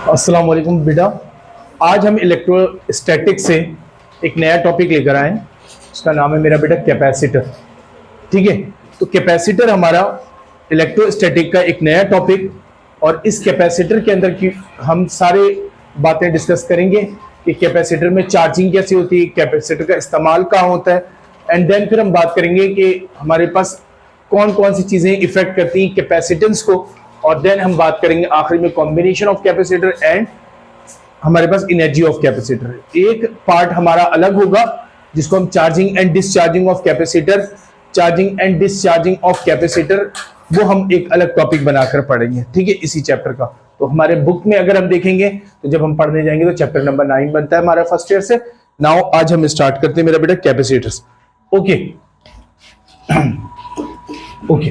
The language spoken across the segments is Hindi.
अस्सलाम वालेकुम बेटा। आज हम इलेक्ट्रोस्टैटिक से एक नया टॉपिक लेकर आए हैं। उसका नाम है मेरा बेटा कैपेसिटर। ठीक है, तो कैपेसिटर हमारा इलेक्ट्रोस्टैटिक का एक नया टॉपिक, और इस कैपेसिटर के अंदर की हम सारे बातें डिस्कस करेंगे कि कैपेसिटर में चार्जिंग कैसे होती है, कैपेसिटर का इस्तेमाल कहाँ होता है, एंड देन फिर हम बात करेंगे कि हमारे पास कौन कौन सी चीज़ें इफेक्ट करती हैं कैपेसिटेंस को, और देन हम बात करेंगे आखिर में कॉम्बिनेशन ऑफ कैपेसिटर एंड हमारे पास एनर्जी ऑफ कैपेसिटर। एक पार्ट हमारा अलग होगा जिसको हम charging and discharging of capacitor, charging and discharging of capacitor, वो हम एक अलग टॉपिक बनाकर पढ़ेंगे। ठीक है, इसी चैप्टर का। तो हमारे बुक में अगर हम देखेंगे तो जब हम पढ़ने जाएंगे तो चैप्टर नंबर 9 बनता है हमारा फर्स्ट ईयर से। नाउ आज हम स्टार्ट करते हैं मेरा बेटा कैपेसिटर्स। ओके ओके,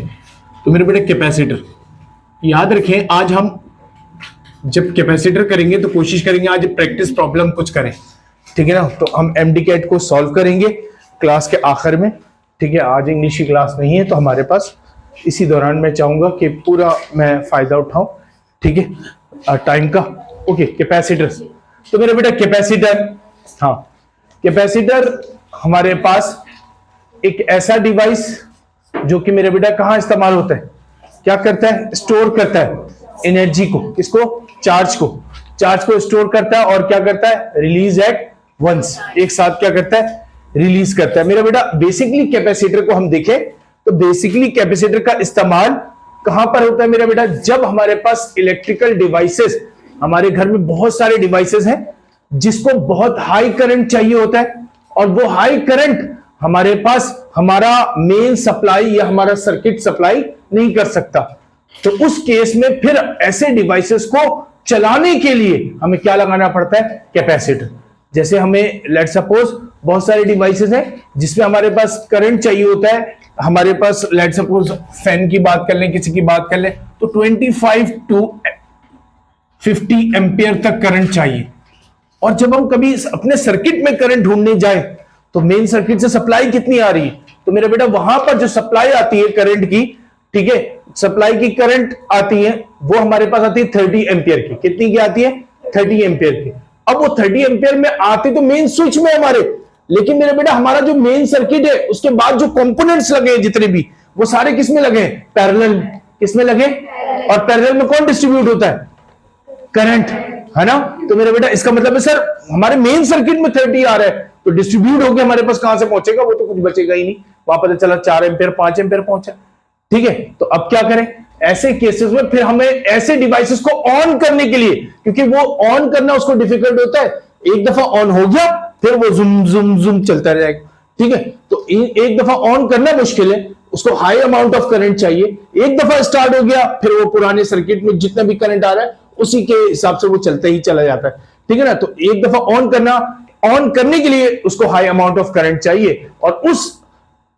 तो मेरे बेटा कैपेसिटर याद रखें, आज हम जब कैपेसिटर करेंगे तो कोशिश करेंगे आज प्रैक्टिस प्रॉब्लम कुछ करें। ठीक है ना, तो हम MD-CAT को सॉल्व करेंगे क्लास के आखिर में। ठीक है, आज इंग्लिश की क्लास नहीं है तो हमारे पास इसी दौरान मैं चाहूंगा कि पूरा मैं फायदा उठाऊं। ठीक है, टाइम का। Okay, capacitors. तो मेरे बेटा कैपेसिटर, हाँ, कैपेसिटर हमारे पास एक ऐसा डिवाइस जो कि मेरे बेटा कहाँ इस्तेमाल होता है, क्या करता है, स्टोर करता है एनर्जी को, किसको, चार्ज को स्टोर करता है, और क्या करता है, रिलीज एट वंस, एक साथ क्या करता है, रिलीज करता है। मेरा बेटा बेसिकली कैपेसिटर को हम देखें तो बेसिकली कैपेसिटर का इस्तेमाल कहां पर होता है मेरा बेटा, जब हमारे पास इलेक्ट्रिकल डिवाइसेस, हमारे घर में बहुत सारे डिवाइसेस हैं जिसको बहुत हाई करंट चाहिए होता है, और वो हाई करंट हमारे पास हमारा मेन सप्लाई या हमारा सर्किट सप्लाई नहीं कर सकता। तो उस केस में फिर ऐसे डिवाइसेस को चलाने के लिए हमें क्या लगाना पड़ता है, कैपेसिटर। जैसे हमें लेट सपोज बहुत सारे डिवाइसेस हैं जिसमें हमारे पास करंट चाहिए होता है, हमारे पास लेट सपोज फैन की बात कर लें, किसी की बात कर लें, तो 25 टू 50 एम्पियर तक करंट चाहिए। और जब हम कभी अपने सर्किट में करंट ढूंढने जाए तो मेन सर्किट से सप्लाई कितनी आ रही है, तो मेरा बेटा वहां पर जो सप्लाई आती है करंट की, ठीक है, सप्लाई की करंट आती है वो हमारे पास आती है 30 एम्पियर की। कितनी की आती है, 30 एम्पियर की। अब वो 30 एम्पियर में आती तो मेन स्विच में हमारे, लेकिन मेरा बेटा हमारा जो मेन सर्किट है उसके बाद जो कंपोनेंट्स लगे हैं जितने भी, वो सारे किस में लगे हैं, पैरेलल। किस में लगे, और पैरेलल में कौन डिस्ट्रीब्यूट होता है, करंट, है ना। तो मेरा बेटा इसका मतलब है सर हमारे मेन सर्किट में 30 आ रहा है, तो डिस्ट्रीब्यूट होकर हमारे पास कहां से पहुंचेगा, वो तो कुछ बचेगा ही नहीं। वहां पता चला 4 एम्पियर 5 एम्पियर पहुंचा। ठीक है, तो अब क्या करें ऐसे केसेस में, फिर हमें ऐसे डिवाइसेस को ऑन करने के लिए, क्योंकि वो ऑन करना उसको डिफिकल्ट होता है, एक दफा ऑन हो गया फिर वो जुम जुम जुम चलता रहेगा। ठीक है, तो एक दफा ऑन करना मुश्किल है, उसको हाई अमाउंट ऑफ करंट चाहिए। एक दफा स्टार्ट हो गया फिर वो पुराने सर्किट में जितना भी करंट आ रहा है उसी के हिसाब से वो चलता ही चला जाता है। ठीक है ना, तो एक दफा ऑन करने के लिए उसको हाई अमाउंट ऑफ करंट चाहिए, और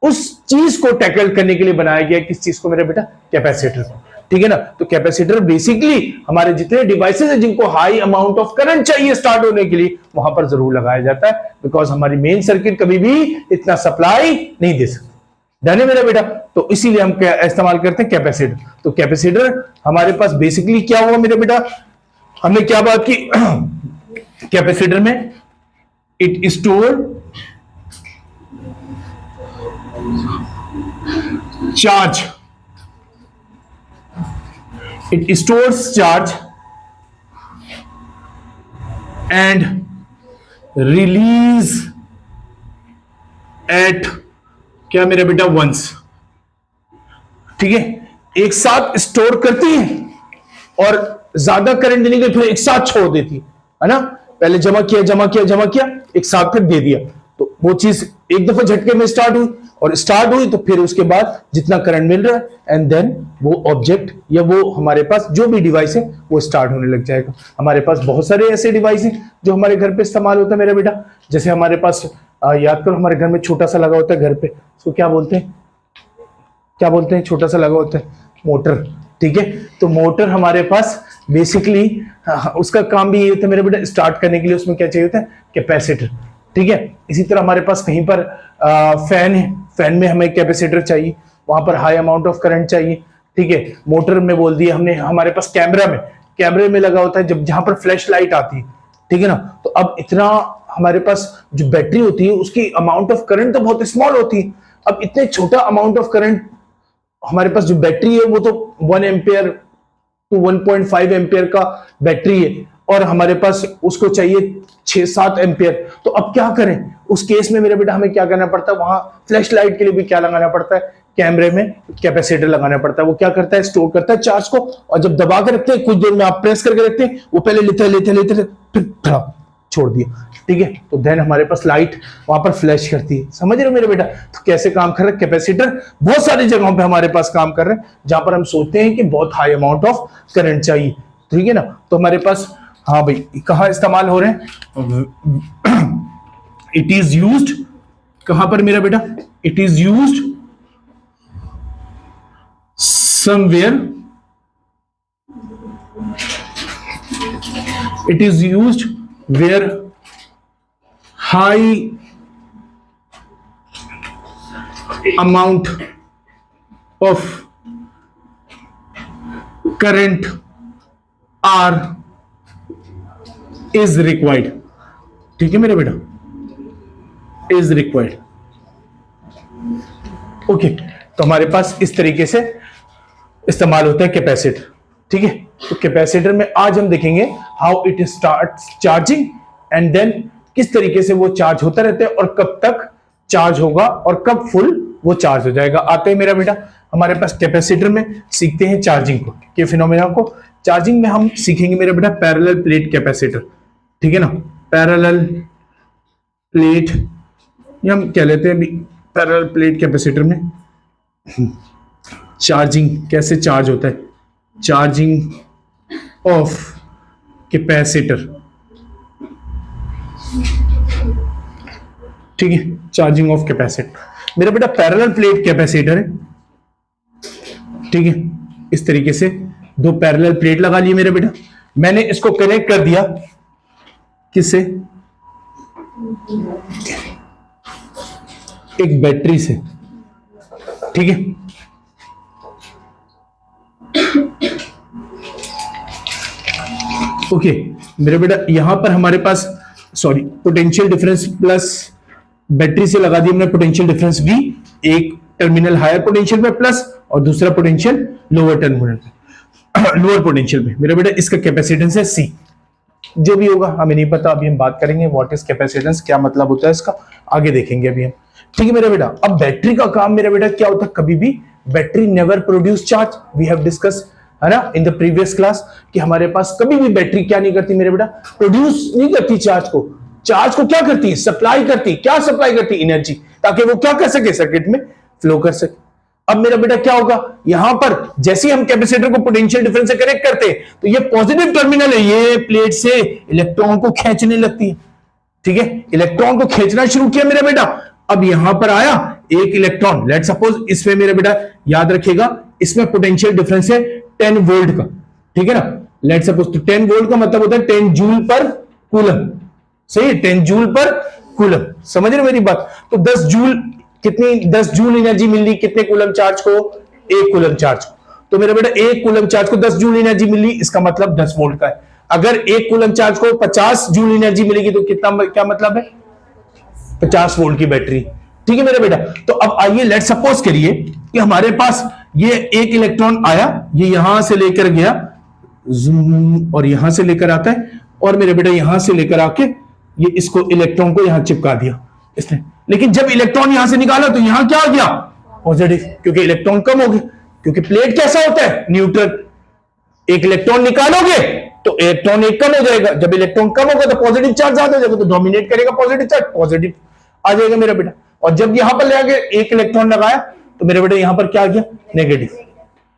उस चीज को टैकल करने के लिए बनाया गया किस चीज को मेरा बेटा, कैपेसिटर को। ठीक है ना, तो कैपेसिटर बेसिकली हमारे जितने डिवाइसेस हैं जिनको हाई अमाउंट ऑफ करंट चाहिए स्टार्ट होने के लिए वहां पर जरूर लगाया जाता है, बिकॉज हमारी मेन सर्किट कभी भी इतना सप्लाई नहीं दे सकती। डन है मेरा बेटा, तो इसीलिए हम क्या इस्तेमाल करते हैं, कैपेसिटर। तो कैपेसिटर हमारे पास बेसिकली क्या हुआ मेरा बेटा, हमने क्या बात की कैपेसिटर में, it store charge, it stores charge and release at क्या मेरा बेटा, वंस। ठीक है, एक साथ स्टोर करती है और ज्यादा करंट देने के लिए फिर एक साथ छोड़ देती है ना। पहले जमा किया एक साथ फिर दे दिया, तो वो चीज एक दफा झटके में स्टार्ट हुई तो फिर उसके बाद जितना करंट मिल रहा है एंड देन वो ऑब्जेक्ट या वो हमारे पास जो भी डिवाइस है वो स्टार्ट होने लग जाएगा। हमारे पास बहुत सारे ऐसे डिवाइस हैं जो हमारे घर पे इस्तेमाल होता है मेरा बेटा। जैसे हमारे पास याद करो, हमारे घर में छोटा सा लगा होता है घर पे, उसको क्या बोलते हैं, छोटा सा लगा होता है, मोटर। ठीक है, तो मोटर हमारे पास बेसिकली उसका काम भी ये होता है मेरे बेटा, स्टार्ट करने के लिए उसमें क्या चाहिए होता है, कैपेसिटर। ठीक है, इसी तरह हमारे पास कहीं पर फैन है, फैन में हमें कैपेसिटर चाहिए, वहां पर हाई अमाउंट ऑफ करंट चाहिए। ठीक है, मोटर में बोल दिया हमने, हमारे पास कैमरे में लगा होता है जब जहां पर फ्लैश लाइट आती है, ठीक है ना। तो अब इतना हमारे पास जो बैटरी होती है उसकी अमाउंट ऑफ करंट तो बहुत स्मॉल होती है। अब इतने छोटा अमाउंट ऑफ करंट हमारे पास जो बैटरी है वो तो 1 एम्पियर टू 1.5 एम्पियर का बैटरी है, और हमारे पास उसको चाहिए 6-7 एम्पियर। तो अब क्या करें उस केस में मेरे बेटा, हमें क्या करना पड़ता है, वहां फ्लैश लाइट के लिए भी क्या लगाना पड़ता है, कैमरे में कैपेसिटर लगाना पड़ता है। वो क्या करता है, स्टोर करता है चार्ज को, और जब दबा के रखते हैं कुछ देर में आप प्रेस करके रखते हैं, वो पहले लेते फिर छोड़ दिया, ठीक है। तो देन हमारे पास लाइट वहां पर फ्लैश करती है। समझ रहे हो मेरे बेटा, तो कैसे काम कर रहे हैं कैपेसिटर, बहुत सारी जगहों पे हमारे पास काम कर रहे हैं जहां पर हम सोचते हैं कि बहुत हाई अमाउंट ऑफ करंट चाहिए, ठीक है ना। तो हमारे पास, हाँ भाई, कहां इस्तेमाल हो रहे हैं, इट इज यूज्ड, कहां पर मेरा बेटा, it is used somewhere, it is used where high amount of current are is required, ठीक है मेरे बेटा, is required, ओके। तो हमारे पास इस तरीके से इस्तेमाल होता है कैपेसिटर, ठीक है। तो कैपेसिटर में आज हम देखेंगे how it starts charging and then किस तरीके से वो चार्ज होता रहता है और कब तक चार्ज होगा और कब फुल वो चार्ज हो जाएगा। आते हैं मेरा बेटा हमारे पास कैपेसिटर में, सीखते हैं चार्जिंग को, के फिनोमेना को। चार्जिंग में हम सीखेंगे मेरा बेटा पैरेलल प्लेट कैपेसिटर, ठीक है ना। पैरेलल प्लेट, ये हम कह लेते हैं पैरेलल प्लेट कैपेसिटर में चार्जिंग कैसे चार्ज होता है, चार्जिंग ऑफ कैपेसिटर, ठीक है। चार्जिंग ऑफ कैपेसिटर मेरा बेटा पैरेलल प्लेट कैपेसिटर है, ठीक है। इस तरीके से दो पैरेलल प्लेट लगा लिए मेरे बेटा, मैंने इसको कनेक्ट कर दिया किससे, एक बैटरी से, ठीक है। ओके मेरे बेटा यहां पर हमारे पास पोटेंशियल डिफरेंस प्लस बैटरी से लगा दिया हमने पोटेंशियल डिफरेंस V, एक टर्मिनल हायर पोटेंशियल पे प्लस और दूसरा पोटेंशियल लोअर टर्मिनल पे, लोअर पोटेंशियल पे। मेरा बेटा इसका कैपेसिटेंस है C, जो भी होगा हमें नहीं पता, अभी हम बात करेंगे व्हाट इज कैपेसिटेंस, क्या मतलब होता है इसका, आगे देखेंगे अभी हम, ठीक है मेरा बेटा। अब बैटरी का काम मेरा बेटा क्या होता है, कभी भी battery never produce charge, we have discuss, है ना, इन द प्रीवियस क्लास, कि हमारे पास कभी भी बैटरी क्या नहीं करती मेरे बेटा, प्रोड्यूस नहीं करती चार्ज को। चार्ज को क्या करती है, सप्लाई करती, क्या सप्लाई करती, एनर्जी, ताकि वो क्या कर सके, सर्किट में फ्लो कर सके। अब मेरा बेटा क्या होगा, यहां पर जैसे ही हम कैपेसिटर को पोटेंशियल डिफरेंस से कनेक्ट करते हैं तो ये पॉजिटिव टर्मिनल है, ये प्लेट से इलेक्ट्रॉन को खींचने लगती है, ठीक है। इलेक्ट्रॉन को खींचना शुरू किया मेरा बेटा, अब यहां पर आया एक इलेक्ट्रॉन, लेट सपोज इसमें मेरा बेटा याद रखिएगा इसमें पोटेंशियल डिफरेंस है 10 वोल्ट का, ठीक है ना। लेट सपोज, तो 10 वोल्ट का मतलब होता है 10 जूल पर कूलम, सही है, 10 जूल पर कूलम, समझ रहे मेरी बात। तो 10 जूल कितनी, 10 जूल एनर्जी मिल रही कितने कूलम चार्ज को, 1 कूलम चार्ज को। तो मेरा बेटा 1 कूलम चार्ज को 10 जूल एनर्जी मिल रही, इसका मतलब 10 वोल्ट का है। अगर 1 कूलम चार्ज को 50 जूल एनर्जी मिलेगी तो कितना, क्या मतलब है, 50 वोल्ट की बैटरी, ठीक है मेरे बेटा। तो अब आइए लेट सपोज करिए कि हमारे पास ये एक इलेक्ट्रॉन आया, ये यहां से लेकर गया और यहां से लेकर आता है, और मेरे बेटा यहां से लेकर आके ये इसको इलेक्ट्रॉन को यहां चिपका दिया इसने। लेकिन जब इलेक्ट्रॉन यहां से निकाला तो यहां क्या आ गया, पॉजिटिव, क्योंकि इलेक्ट्रॉन कम हो गए, क्योंकि प्लेट कैसा होता है, न्यूट्रल। एक इलेक्ट्रॉन निकालोगे तो इलेक्ट्रॉन एक कम हो जाएगा, जब इलेक्ट्रॉन कम होगा तो पॉजिटिव चार्ज आ जाएगा, तो डोमिनेट करेगा पॉजिटिव चार्ज, पॉजिटिव आ जाएगा मेरा बेटा। और जब यहां पर ले आके एक इलेक्ट्रॉन लगाया तो मेरे बेटे यहां पर क्या आ गया, नेगेटिव।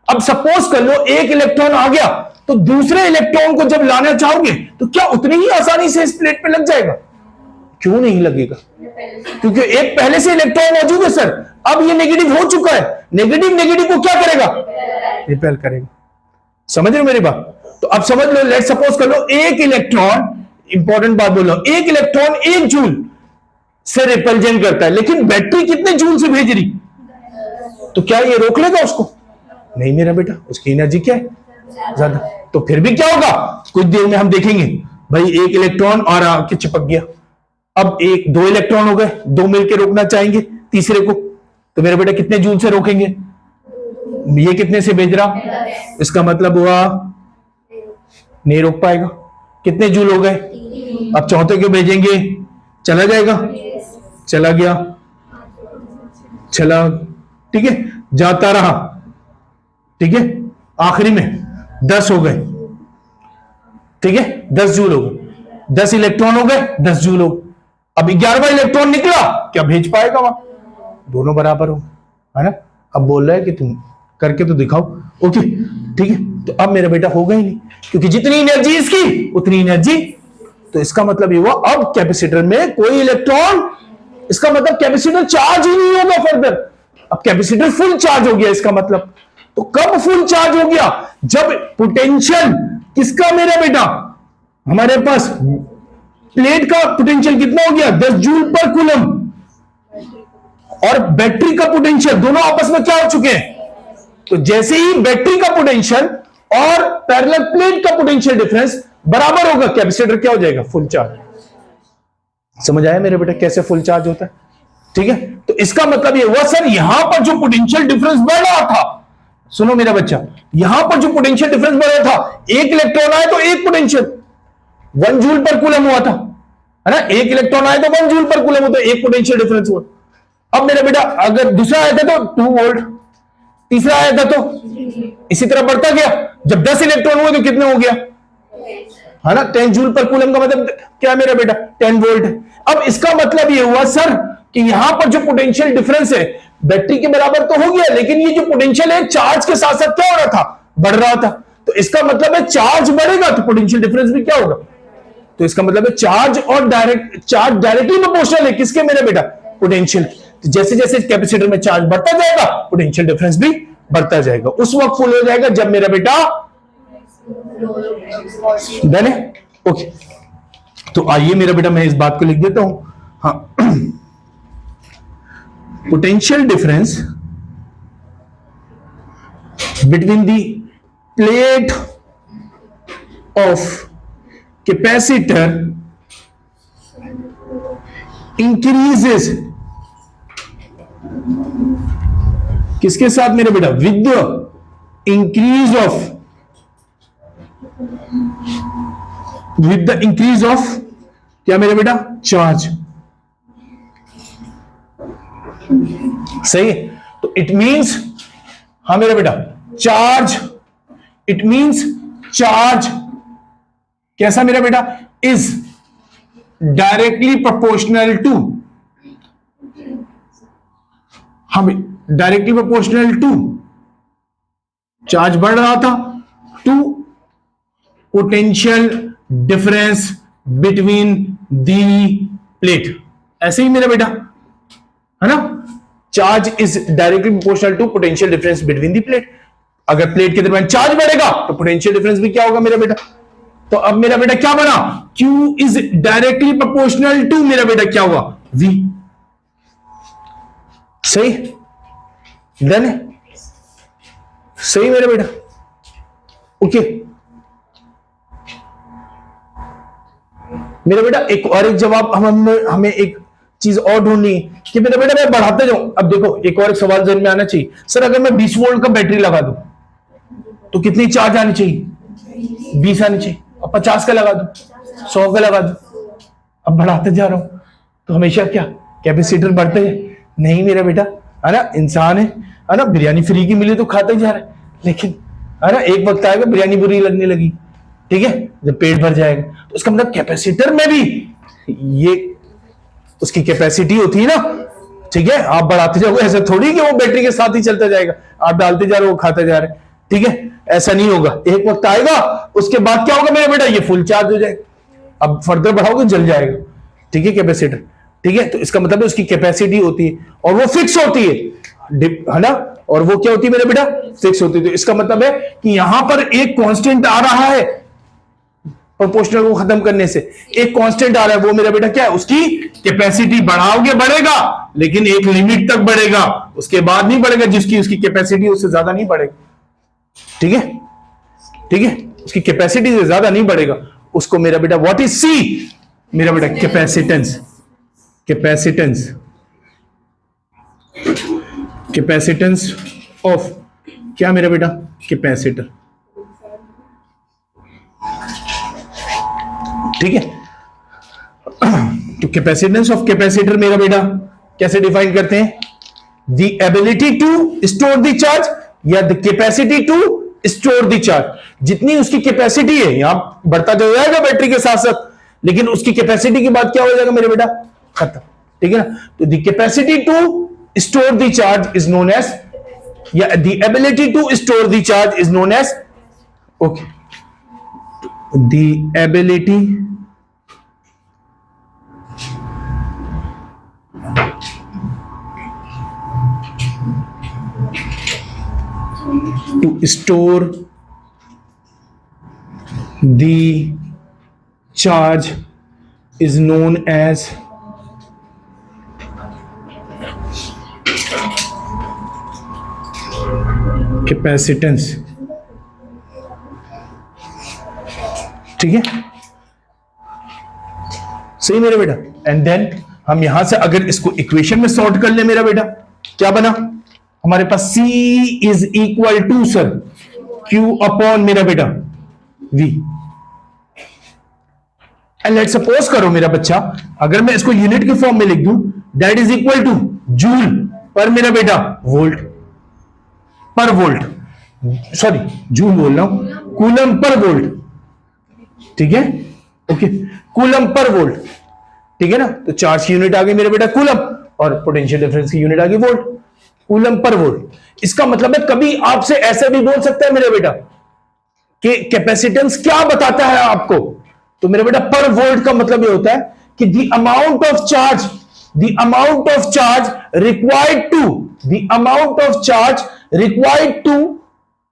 अब सपोज कर लो एक इलेक्ट्रॉन आ गया, तो दूसरे इलेक्ट्रॉन को जब लाना चाहोगे तो क्या उतनी ही आसानी से इस प्लेट पे लग जाएगा, क्यों नहीं लगेगा, क्योंकि एक पहले से इलेक्ट्रॉन मौजूद है सर, अब ये नेगेटिव हो चुका है, नेगेटिव को क्या करेगा, रिपेल करेगा। समझ रहे हो मेरी बात। तो अब समझ लो, लेट सपोज कर लो एक इलेक्ट्रॉन, इंपॉर्टेंट बात बोल रहा हूं, एक इलेक्ट्रॉन 1 जूल से रिपल्जन करता है, लेकिन बैटरी कितने जूल से भेज रही, तो क्या ये रोक लेगा उसको, नहीं मेरा बेटा, उसकी एनर्जी क्या है, ज्यादा। तो फिर भी क्या होगा, कुछ देर में हम देखेंगे भाई एक इलेक्ट्रॉन और आके चिपक गया। अब एक दो इलेक्ट्रॉन हो गए, दो मिलकर रोकना चाहेंगे तीसरे को, तो मेरा बेटा कितने जूल से रोकेंगे, ये कितने से भेज रहा, इसका मतलब हुआ नहीं रोक पाएगा। कितने जूल हो गए, अब चौथे को भेजेंगे, चला जाएगा, चला गया, चला, ठीक है, जाता रहा, ठीक है, आखिरी में 10 हो गए, ठीक है, 10 जूल हो गए, 10 इलेक्ट्रॉन हो गए, 10 जूल हो गए। अब 11वां इलेक्ट्रॉन निकला, क्या भेज पाएगा वहां, दोनों बराबर हो, है ना। अब बोल रहा है कि तुम करके तो दिखाओ, ओके ठीक है। तो अब मेरा बेटा होगा ही नहीं, क्योंकि जितनी एनर्जी इसकी उतनी एनर्जी, तो इसका मतलब ये हुआ अब कैपेसिटर में कोई इलेक्ट्रॉन, इसका मतलब कैपेसिटर चार्ज ही नहीं होगा फर्दर। अब कैपेसिटर फुल चार्ज हो गया, इसका मतलब तो कब फुल चार्ज हो गया, जब पोटेंशियल किसका मेरा बेटा, हमारे पास प्लेट का पोटेंशियल कितना हो गया, 10 जूल पर कूलम, और बैटरी का पोटेंशियल दोनों आपस में क्या हो चुके हैं। तो जैसे ही बैटरी का पोटेंशियल और पैरेलल प्लेट का पोटेंशियल डिफरेंस बराबर होगा, कैपेसिटर क्या हो जाएगा, फुल चार्ज। समझ आया मेरे बेटा कैसे फुल चार्ज होता है, ठीक है। तो इसका मतलब ये हुआ सर, यहां पर जो पोटेंशियल डिफरेंस बढ़ रहा था, सुनो मेरा बच्चा, यहां पर जो पोटेंशियल डिफरेंस बढ़ रहा था, एक इलेक्ट्रॉन आए तो एक पोटेंशियल 1 जूल पर कूलम हुआ था, है ना, एक इलेक्ट्रॉन आए तो 1 जूल पर कूलम होता, एक पोटेंशियल डिफरेंस हुआ। अब मेरा बेटा अगर दूसरा आया था तो 2 वोल्ट, तीसरा आया था तो इसी तरह बढ़ता गया, जब 10 इलेक्ट्रॉन हुए तो कितने हो गया, है ना, 10 जूल पर कूलम का मतलब क्या मेरा बेटा, 10 वोल्ट। अब इसका मतलब ये हुआ सर कि यहां पर जो पोटेंशियल डिफरेंस है बैटरी के बराबर तो हो गया, लेकिन ये जो पोटेंशियल है चार्ज के साथ साथ क्या हो रहा था, बढ़ रहा था। तो इसका मतलब है चार्ज बढ़ेगा तो पोटेंशियल डिफरेंस भी क्या होगा। तो इसका मतलब है चार्ज और चार्ज डायरेक्टली प्रोपोर्शनल है किसके मेरे बेटा, पोटेंशियल। तो जैसे जैसे कैपेसिटर में चार्ज बढ़ता जाएगा पोटेंशियल डिफरेंस भी बढ़ता जाएगा, उस वक्त फुल हो जाएगा जब मेरा बेटा डन है, ओके। तो आइए मेरा बेटा मैं इस बात को लिख देता हूं, हाँ potential difference between the plate of capacitor increases किसके साथ मेरे बेटा, with the increase of, with the increase of क्या मेरे बेटा, चार्ज। सही, तो इट मींस, हाँ मेरा बेटा, चार्ज, इट मींस चार्ज कैसा मेरा बेटा, इज डायरेक्टली प्रोपोर्शनल टू, हाँ भाई डायरेक्टली प्रोपोर्शनल टू, चार्ज बढ़ रहा था, to potential difference between the plate. ऐसे ही मेरा बेटा, है ना, charge is directly proportional to potential difference between the plate. अगर प्लेट के दरमियान चार्ज बढ़ेगा तो पोटेंशियल डिफरेंस भी क्या होगा मेरा बेटा। तो अब मेरा बेटा क्या बना, Q is directly proportional to मेरा बेटा क्या हुआ, V। सही, डन है, सही मेरा बेटा, ओके। मेरा बेटा एक और एक जवाब हमें एक चीज और ढूंढनी है कि मेरा बेटा मैं बढ़ाते जाऊं। अब देखो एक और एक सवाल जहन में आना चाहिए, सर अगर मैं 20 वोल्ट का बैटरी लगा दूं तो कितनी चार्ज आनी चाहिए, 20 आनी चाहिए। अब 50 का लगा दूं, 100 का लगा दूं, अब बढ़ाते जा रहा हूं तो हमेशा क्या कैपेसिटर बढ़ते हैं, नहीं मेरा बेटा, है ना, इंसान है ना, बिरयानी फ्री की मिली तो खाते जा रहे, लेकिन है ना एक वक्त आएगा बिरयानी बुरी लगने लगी, ठीक है, जब पेट भर जाएगा। तो उसका मतलब कैपेसिटर में भी ये उसकी कैपेसिटी होती है ना, ठीक है, आप बढ़ाते जाओगे, ऐसा थोड़ी कि वो बैटरी के साथ ही चलता जाएगा, आप डालते जा रहे हो वो खाता जा रहे हैं, ठीक है, ऐसा नहीं होगा। एक वक्त आएगा उसके बाद क्या होगा मेरा बेटा, ये फुल चार्ज हो जाएगा, अब फर्दर बढ़ाओगे जल जाएगा, ठीक है, कैपेसिटर, ठीक है। तो इसका मतलब है उसकी कैपेसिटी होती है और वो फिक्स होती है ना, और वो क्या होती है मेरा बेटा, फिक्स होती है। तो इसका मतलब है कि यहां पर एक कांस्टेंट आ रहा है, प्रोपोर्शनल को खत्म करने से एक कांस्टेंट आ रहा है, वो मेरा बेटा क्या है, उसकी कैपेसिटी बढ़ाओगे बढ़ेगा, लेकिन एक लिमिट तक बढ़ेगा, उसके बाद नहीं बढ़ेगा, जिसकी उसकी कैपेसिटी उससे ज्यादा नहीं बढ़ेगा। ठीक है, ठीक है, उसकी कैपेसिटी से ज्यादा नहीं बढ़ेगा, उसको मेरा बेटा व्हाट इज सी, मेरा बेटा कैपेसिटेंस, कैपेसिटेंस, कैपेसिटेंस ऑफ क्या मेरा बेटा, कैपेसिटर, ठीक है। तो कैपेसिटेंस ऑफ कैपेसिटर मेरा बेटा कैसे डिफाइन करते हैं, the ability to store the charge या the capacity to store the charge. जितनी उसकी कैपेसिटी है, यहां बढ़ता जो जाएगा बैटरी के साथ साथ, लेकिन उसकी कैपेसिटी के बाद क्या हो जाएगा मेरे बेटा, खत्म, ठीक है ना। तो the capacity to store the charge is known as, या the ability to store the charge is known as, okay, the ability to store the charge is known as capacitance, ठीक है, सही मेरे बेटा। एंड देन हम यहां से अगर इसको इक्वेशन में सॉर्ट कर ले मेरा बेटा, क्या बना हमारे पास, C is equal to sir Q upon मेरा बेटा V। एंड लेट सपोज करो मेरा बच्चा, अगर मैं इसको यूनिट के फॉर्म में लिख दूं, that is equal two joule पर मेरा बेटा वोल्ट पर वोल्ट, सॉरी जूल बोल रहा हूं, कूलम पर वोल्ट, ठीक है, ओके, कूलम पर वोल्ट, ठीक है ना। तो चार्ज की यूनिट आ गई मेरे बेटा कूलम, और पोटेंशियल डिफरेंस की यूनिट आ गई वोल्ट, कूलम पर वोल्ट। इसका मतलब है कभी आपसे ऐसा भी बोल सकता है मेरे बेटा कि कैपेसिटेंस क्या बताता है आपको, तो मेरे बेटा पर वोल्ट का मतलब ये होता है कि the amount of charge, the amount of charge required to, the amount of charge required to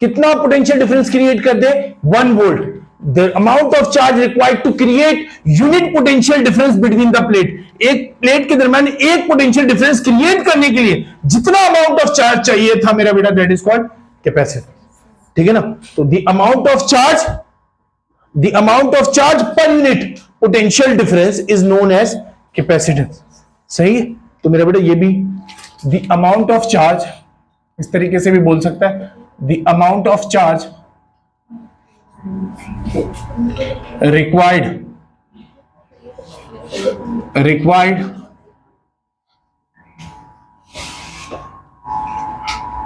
कितना पोटेंशियल डिफरेंस क्रिएट कर दे, 1 volt. The amount of charge required to create unit potential difference between the plate, एक प्लेट के दरमियान एक पोटेंशियल डिफरेंस क्रिएट करने के लिए जितना अमाउंट ऑफ चार्ज चाहिए था मेरा बेटा, दैट इज कॉल्ड कैपेसिटर, ठीक है ना। तो the amount of charge, the amount of charge per unit potential difference is known as capacitance, सही है। तो मेरा बेटा ये भी द अमाउंट ऑफ चार्ज इस तरीके से भी बोल सकता है, the amount of charge required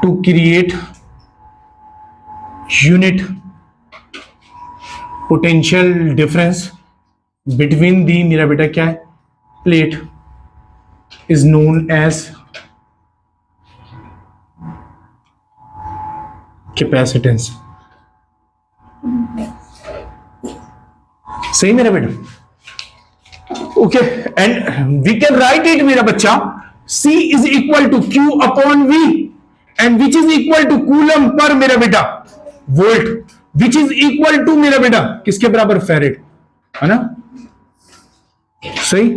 to create unit potential difference between the मेरा बेटा क्या है plate is known as capacitance, सही मेरा बेटा, okay. And we can write it मेरा बच्चा, C is equal to Q upon V, and which is equal to coulomb per मेरा बेटा volt, which is equal to मेरा बेटा किसके बराबर, फेरेड, है ना, सही।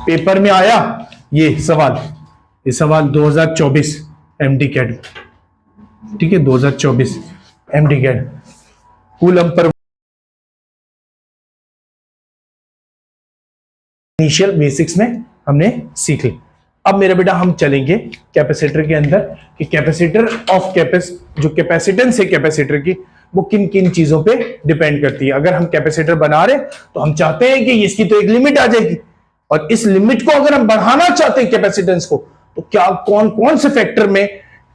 पेपर में आया ये सवाल 2024 MD कैट, ठीक है, 2024 MD CAT, coulomb per initial basics में हमने सीख ली। अब मेरा बेटा हम चलेंगे कैपेसिटर के अंदर कि कैपेसिटर ऑफ जो कैपेसिटेंस है कैपेसिटर की, वो किन किन चीजों पे डिपेंड करती है। अगर हम कैपेसिटर बना रहे तो हम चाहते हैं कि इसकी तो एक लिमिट आ जाएगी, और इस लिमिट को अगर हम बढ़ाना चाहते हैं कैपेसिटेंस को, तो क्या कौन कौन से फैक्टर में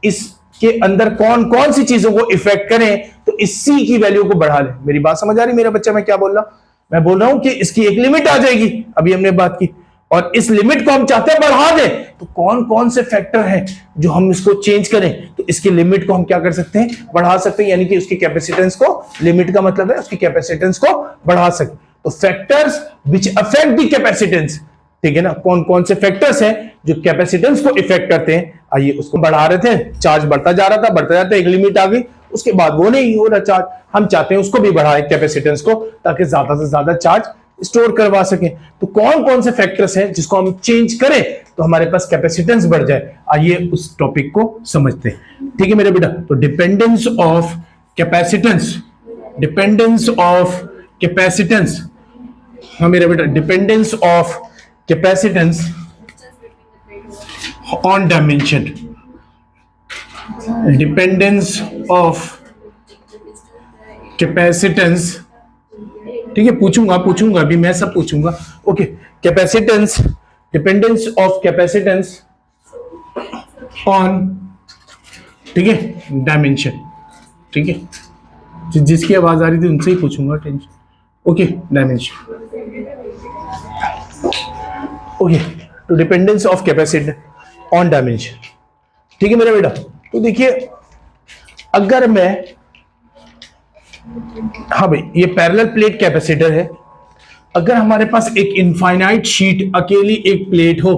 इसके अंदर कौन कौन सी चीजों को इफेक्ट करें तो इस C की वैल्यू को बढ़ा लें। मेरी बात समझ आ रही मेरा बच्चा, मैं क्या बोल रहा हूं, मैं बोल रहा हूं कि इसकी एक लिमिट आ जाएगी, अभी हमने बात की, और इस लिमिट को हम चाहते हैं बढ़ा दें, तो कौन कौन से फैक्टर हैं जो हम इसको चेंज करें तो इसकी लिमिट को हम क्या कर सकते हैं, बढ़ा सकते हैं, यानी कि उसकी कैपेसिटेंस को, लिमिट का मतलब है उसकी कैपेसिटेंस को बढ़ा सकते। तो factors which affect the capacitance, ठीक है ना, कौन कौन से फैक्टर्स हैं जो कैपेसिटेंस को इफेक्ट करते हैं। आइए उसको बढ़ा रहे थे, चार्ज बढ़ता जा रहा था, बढ़ता जाता, एक लिमिट आ गई, उसके बाद वो नहीं हो रहा चार्ज, हम चाहते हैं उसको भी बढ़ाएं कैपेसिटेंस को, ताकि ज्यादा से ज्यादा चार्ज स्टोर करवा सके। तो कौन कौन से फैक्टर्स हैं जिसको हम चेंज करें तो हमारे पास कैपेसिटेंस बढ़ जाए, आइए उस टॉपिक को समझते हैं। ठीक है मेरे बेटा, तो dependence of capacitance, dependence of capacitance, हाँ मेरे बेटा, dependence of capacitance on dimension, dependence of capacitance, ठीक है, पूछूंगा अभी मैं सब पूछूंगा। Okay, capacitance, dependence of capacitance on, ठीक है, डायमेंशन, ठीक है, जिसकी आवाज आ रही थी उनसे ही पूछूंगा, टेंशन। ओके, डायमेंशन, ओके, तो dependence of capacitance on dimension, ठीक है मेरा बेटा। तो देखिए अगर मैं, हाँ भाई ये पैरेलल प्लेट कैपेसिटर है, अगर हमारे पास एक इनफाइनाइट शीट अकेली एक प्लेट हो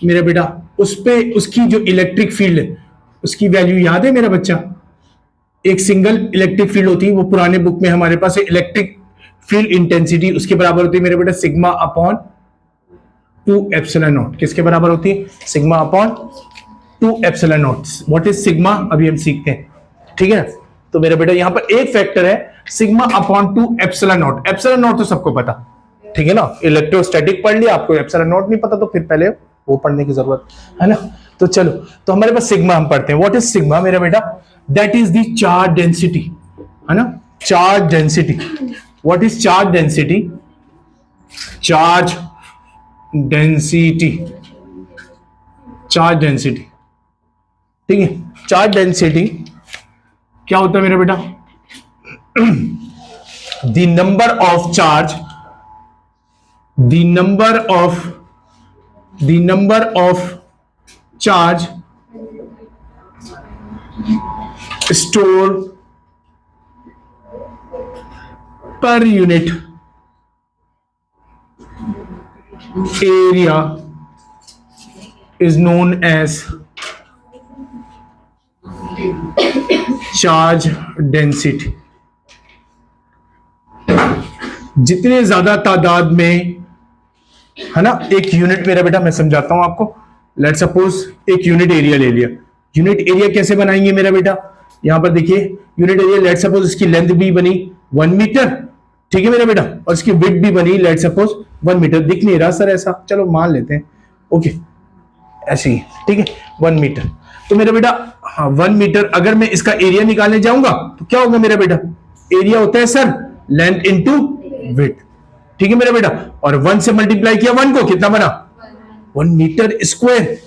मेरा बेटा, उस पे उसकी जो इलेक्ट्रिक फील्ड है उसकी वैल्यू याद है मेरा बच्चा, एक सिंगल इलेक्ट्रिक फील्ड होती है, वो पुराने बुक में हमारे पास इलेक्ट्रिक फील्ड इंटेंसिटी उसके बराबर होती है मेरे बेटा सिग्मा अपॉन 2 एप्सिलॉन नॉट। किसके बराबर होती है? Sigma upon 2 epsilon not. What is sigma अभी हम सीखते हैं, ठीक है। तो मेरे बेटा यहां पर एक फैक्टर है sigma upon 2 epsilon not. Epsilon not तो सबको पता, ठीक है ना, इलेक्ट्रोस्टैटिक पढ़ लिया, आपको एप्सिलॉन नॉट नहीं पता तो फिर पहले वो पढ़ने की जरूरत है ना। तो चलो, तो हमारे पास सिग्मा हम पढ़ते हैं। व्हाट इज सिग्मा मेरा बेटा? That is the charge density, है ना, charge density. What is charge density? Charge density, charge density, ठीक है। चार्ज डेंसिटी क्या होता है मेरा बेटा? The number of charge, the number of charge store per unit area is known as charge density। जितने ज्यादा तादाद में, है ना, एक यूनिट मेरा बेटा मैं समझाता हूं आपको। लेट सपोज एक यूनिट एरिया ले लिया। यूनिट एरिया कैसे बनाएंगे मेरा बेटा? यहां पर देखिए यूनिट एरिया, लेट सपोज इसकी लेंथ भी बनी 1 मीटर, ठीक है मेरा बेटा, और इसकी विड्थ भी बनी लेट सपोज 1 मीटर। दिख नहीं रहा सर ऐसा, चलो मान लेते हैं, ओके ऐसे ही, ठीक है 1 मीटर। तो मेरा बेटा हाँ 1 मीटर, अगर मैं इसका एरिया निकालने जाऊंगा तो क्या होगा मेरा बेटा? एरिया होता है सर लेंथ इंटू विड्थ, ठीक है मेरा बेटा, और 1 से मल्टीप्लाई किया 1 को, कितना बना? 1 मीटर स्क्वायर।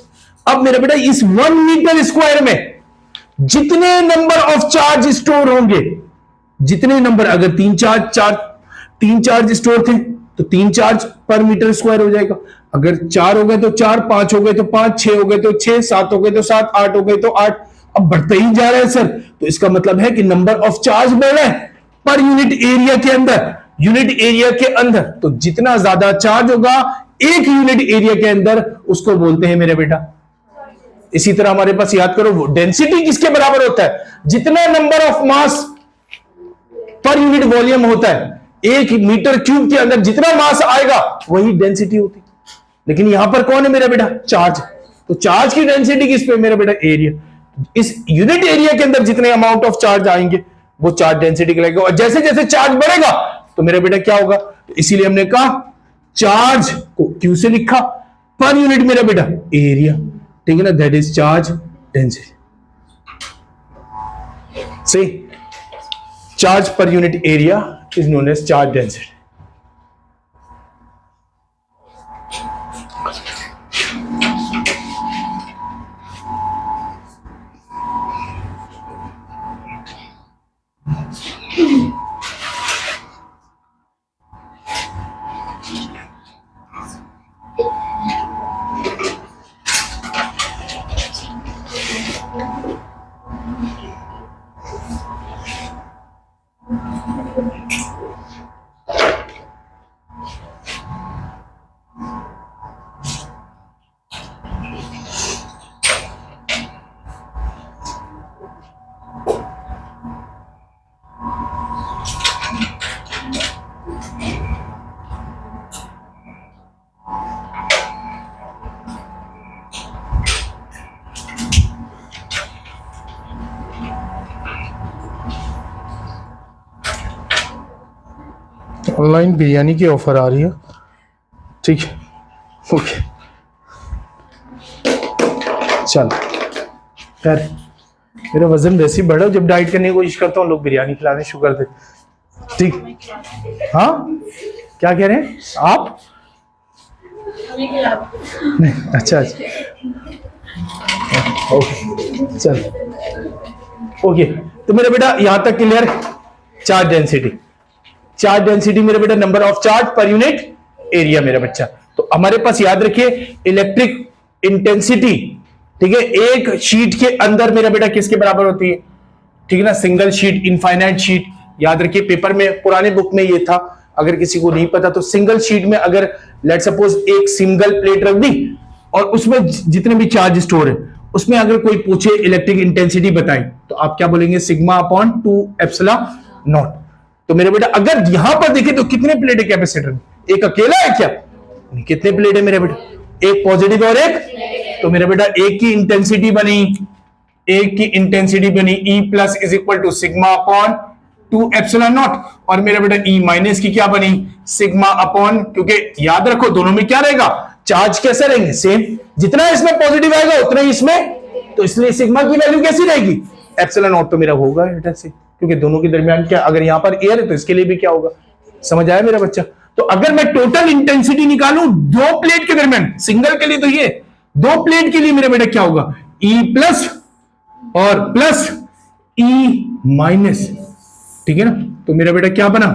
अब मेरा बेटा इस 1 मीटर स्क्वायर में जितने नंबर ऑफ चार्ज स्टोर होंगे, जितने नंबर, अगर 3 चार्ज स्टोर थे तो 3 चार्ज पर मीटर स्क्वायर हो जाएगा। अगर 4 हो गए तो 4, 5 हो गए तो 5, 6 हो गए तो 6, 7 हो गए तो 7, 8 हो गए तो 8। अब बढ़ते ही जा रहा है सर, तो इसका मतलब है कि नंबर ऑफ चार्ज बढ़ रहा है पर यूनिट एरिया के अंदर, यूनिट एरिया के अंदर। तो जितना ज्यादा चार्ज होगा एक यूनिट एरिया के अंदर उसको बोलते हैं मेरे बेटा। इसी तरह हमारे पास याद करो, डेंसिटी किसके बराबर होता है? जितना number of mass per unit volume होता है, 1 मीटर क्यूब के अंदर जितना मास आएगा वही डेंसिटी होती है। लेकिन यहां पर कौन है मेरा बेटा? चार्ज। तो चार्ज की डेंसिटी किस पे मेरा बेटा? एरिया। इस यूनिट एरिया के अंदर जितने अमाउंट ऑफ चार्ज आएंगे वो चार्ज डेंसिटी कहलाएगा। और जैसे जैसे चार्ज बढ़ेगा तो मेरा बेटा क्या होगा? तो इसीलिए हमने कहा चार्ज को क्यू से लिखा, पर यूनिट मेरा बेटा एरिया, ठीक है ना, दैट इज चार्ज डेंसिटी। सही, charge per unit area is known as charge density। Online biryani की ऑफर आ रही है, ठीक है, ओके चल। यार मेरा वजन वैसे ही बढ़ा, जब डाइट करने की कोशिश करता हूँ लोग बिरयानी खिलाने शुगर दे, ठीक। हाँ क्या कह रहे हैं आप? नहीं अच्छा अच्छा ओके चल ओके। तो मेरा बेटा यहां तक clear. Charge density, charge density मेरा बेटा number of charge per unit area मेरा बच्चा। तो हमारे पास याद रखिए इलेक्ट्रिक इंटेंसिटी, ठीक है, एक शीट के अंदर मेरा बेटा किसके बराबर होती है, ठीक है ना, सिंगल शीट, इनफाइनाइट शीट। याद रखिए पेपर में पुराने बुक में ये था, अगर किसी को नहीं पता तो सिंगल शीट में अगर लेट सपोज एक सिंगल प्लेट रख दी और उसमें जितने भी चार्ज स्टोर है, उसमें अगर कोई पूछे इलेक्ट्रिक इंटेंसिटी बताएं तो आप क्या बोलेंगे, सिग्मा अपॉन 2 एप्सिलॉन नॉट। तो मेरे बेटा अगर यहां पर देखें तो कितने प्लेट है कैपेसिटर में, एक अकेला है क्या, कितने प्लेट है मेरे बेटा, एक पॉजिटिव और एक, तो मेरे बेटा एक की इंटेंसिटी बनी, एक की इंटेंसिटी बनी E plus is equal to sigma upon 2 epsilon naught, और मेरा बेटा E माइनस की क्या बनी, सिग्मा अपॉन, क्योंकि याद रखो दोनों में क्या रहेगा, चार्ज कैसे रहेंगे, सेम, जितना इसमें पॉजिटिव आएगा उतना ही इसमें, तो इसलिए सिग्मा की वैल्यू कैसी रहेगी, एप्सिलॉन नॉट तो मेरा होगा बेटा से, क्योंकि दोनों के दरमियान क्या, अगर यहां पर एयर है तो इसके लिए भी क्या होगा, समझ आया मेरा बच्चा। तो अगर मैं टोटल इंटेंसिटी निकालूं दो प्लेट के दरमियान, सिंगल के लिए तो ये, दो प्लेट के लिए मेरा बेटा क्या होगा, E प्लस और प्लस E माइनस, ठीक है ना, तो मेरा बेटा क्या बना,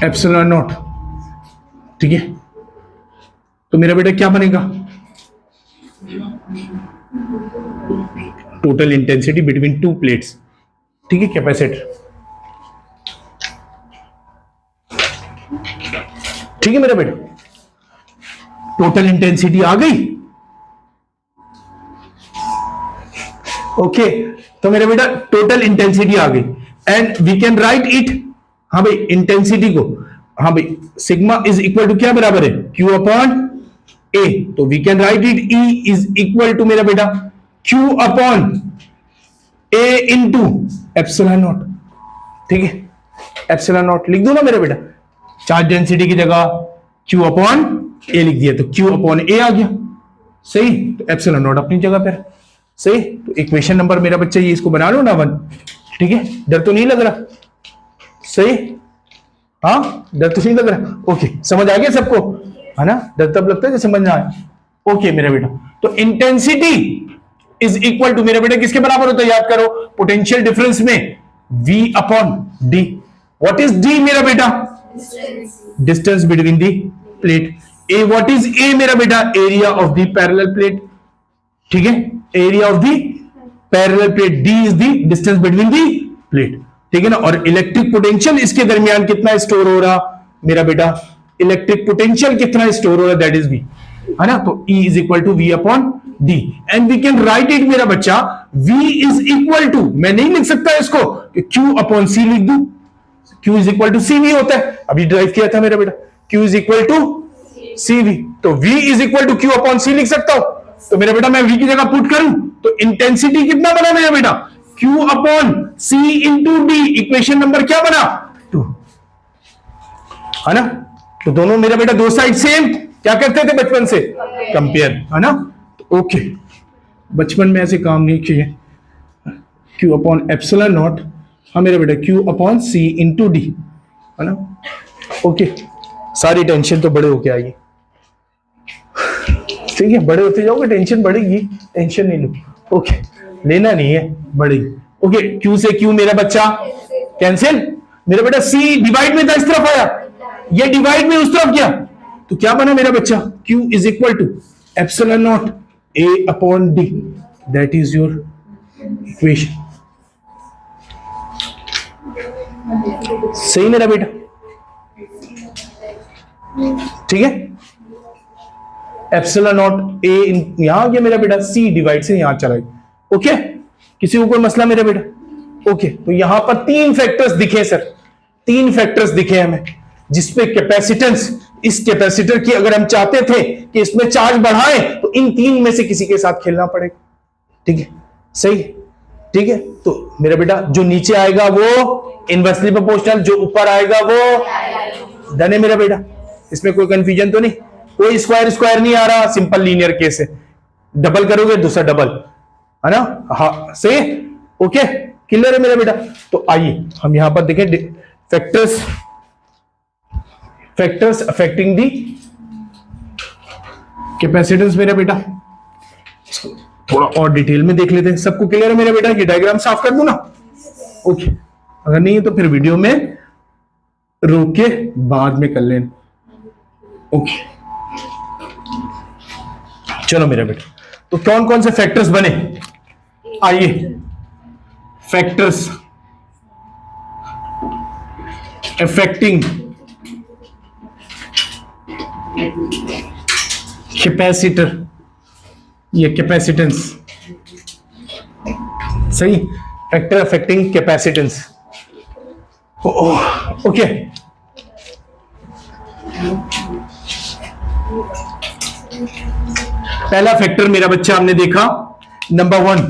एप्सिलॉन नॉट, ठीक है, तो मेरा बेटा क्या बनेगा, total intensity between two plates, ठीक है, कैपेसिटर, ठीक है मेरा बेटा, टोटल इंटेंसिटी आ गई, ओके। तो मेरा बेटा टोटल इंटेंसिटी आ गई and we can write it, हाँ भाई इंटेंसिटी को, हाँ भाई सिग्मा इज इक्वल टू क्या बराबर है, Q अपॉन A, तो we can write it E is equal to मेरा बेटा Q upon A into epsilon naught, ठीक है, एप्सिलॉन नॉट लिख दो ना मेरा बेटा, चार्ज डेंसिटी की जगह Q अपॉन A लिख दिया तो Q अपॉन A आ गया, सही, तो एप्सिलॉन नॉट अपनी जगह पर, सही। तो इक्वेशन नंबर मेरा बच्चा ये इसको बना लो ना 1, ठीक है, डर तो नहीं लग रहा, सही, हाँ डर तो नहीं लग रहा, ओके, समझ आ गया सबको, है ना, डर तब लगता है जब समझ ना आए, ओके मेरा बेटा। तो इंटेंसिटी इज इक्वल टू मेरा बेटा किसके बराबर होता है, याद करो, पोटेंशियल डिफरेंस में V upon D, what is D मेरा बेटा, distance between the plate, A what is A मेरा बेटा, area of the parallel plate, ठीक है, area of the parallel plate, D is the distance between the plate, ठीक है ना, और इलेक्ट्रिक पोटेंशियल इसके दरमियान कितना स्टोर हो रहा मेरा बेटा, इलेक्ट्रिक पोटेंशियल कितना स्टोर हो रहा, दैट इज V, है ना, तो E is equal to V upon D and we can write it मेरा बच्चा, V इज इक्वल टू, मैं नहीं लिख सकता इसको कि Q अपॉन C लिख दूं, Q is equal to CV होता है, अभी ड्राइव किया था मेरा बेटा, Q is equal to CV, तो V is equal to Q upon C लिख सकता हूं, तो मेरा बेटा मैं V की जगह पुट करूं तो इंटेंसिटी कितना बना मेरा बेटा, Q upon C into D, equation number क्या बना 2, है ना, तो दोनों मेरा बेटा दो साइड सेम, क्या करते थे बचपन से, कंपेयर, है ना, तो ओके, बचपन में ऐसे काम नहीं किए, Q अपॉन एप्सिलॉन नॉट, हाँ मेरा बेटा Q upon C into D, है ना, ओके, सारी टेंशन तो बड़े होके आएगी, ठीक है, बड़े होते जाओगे टेंशन बढ़ेगी, टेंशन नहीं लो, ओके, लेना नहीं है, बढ़ेगी, ओके, Q से Q मेरा बच्चा कैंसिल, मेरा बेटा C डिवाइड में था इस तरफ आया, ये डिवाइड में उस तरफ गया, तो क्या बना मेरा बच्चा, Q is equal to epsilon naught A upon D, that is your equation, सही मेरा बेटा, ठीक है, एप्सिलॉन नॉट A यहां आ गया मेरा बेटा, C डिवाइड से यहां चला गया, ओके, किसी को कोई मसला मेरा बेटा, ओके, तो यहां पर तीन फैक्टर्स दिखे सर, तीन फैक्टर्स दिखे हमें, जिसपे कैपेसिटेंस, इस कैपेसिटर की अगर हम चाहते थे कि इसमें चार्ज बढ़ाएं तो इन तीन में से किसी के साथ खेलना पड़ेगा, ठीक है, सही, ठीक है, तो मेरा बेटा जो नीचे आएगा वो इनवर्सली प्रोपोर्शनल, जो ऊपर आएगा वो डन है मेरा बेटा। इसमें कोई कंफ्यूजन तो नहीं, कोई स्क्वायर स्क्वायर नहीं आ रहा, सिंपल लीनियर केस है। डबल करोगे दूसरा डबल, है ना? हाँ सही, ओके क्लियर है मेरा बेटा। तो आइए हम यहां पर देखें फैक्टर्स अफेक्टिंग दी कैपेसिटेंस मेरा बेटा। थोड़ा और डिटेल में देख लेते हैं। सबको क्लियर है मेरा बेटा? ये डायग्राम साफ कर दूं ना? ओके, अगर नहीं है तो फिर वीडियो में रोक के बाद में कर लें। ओके चलो मेरा बेटा, तो कौन कौन से फैक्टर्स बने? आइए, फैक्टर्स अफेक्टिंग कैपेसिटर, ये कैपेसिटेंस, सही, फैक्टर अफेक्टिंग कैपेसिटेंस। ओके, पहला फैक्टर मेरा बच्चा हमने देखा, नंबर 1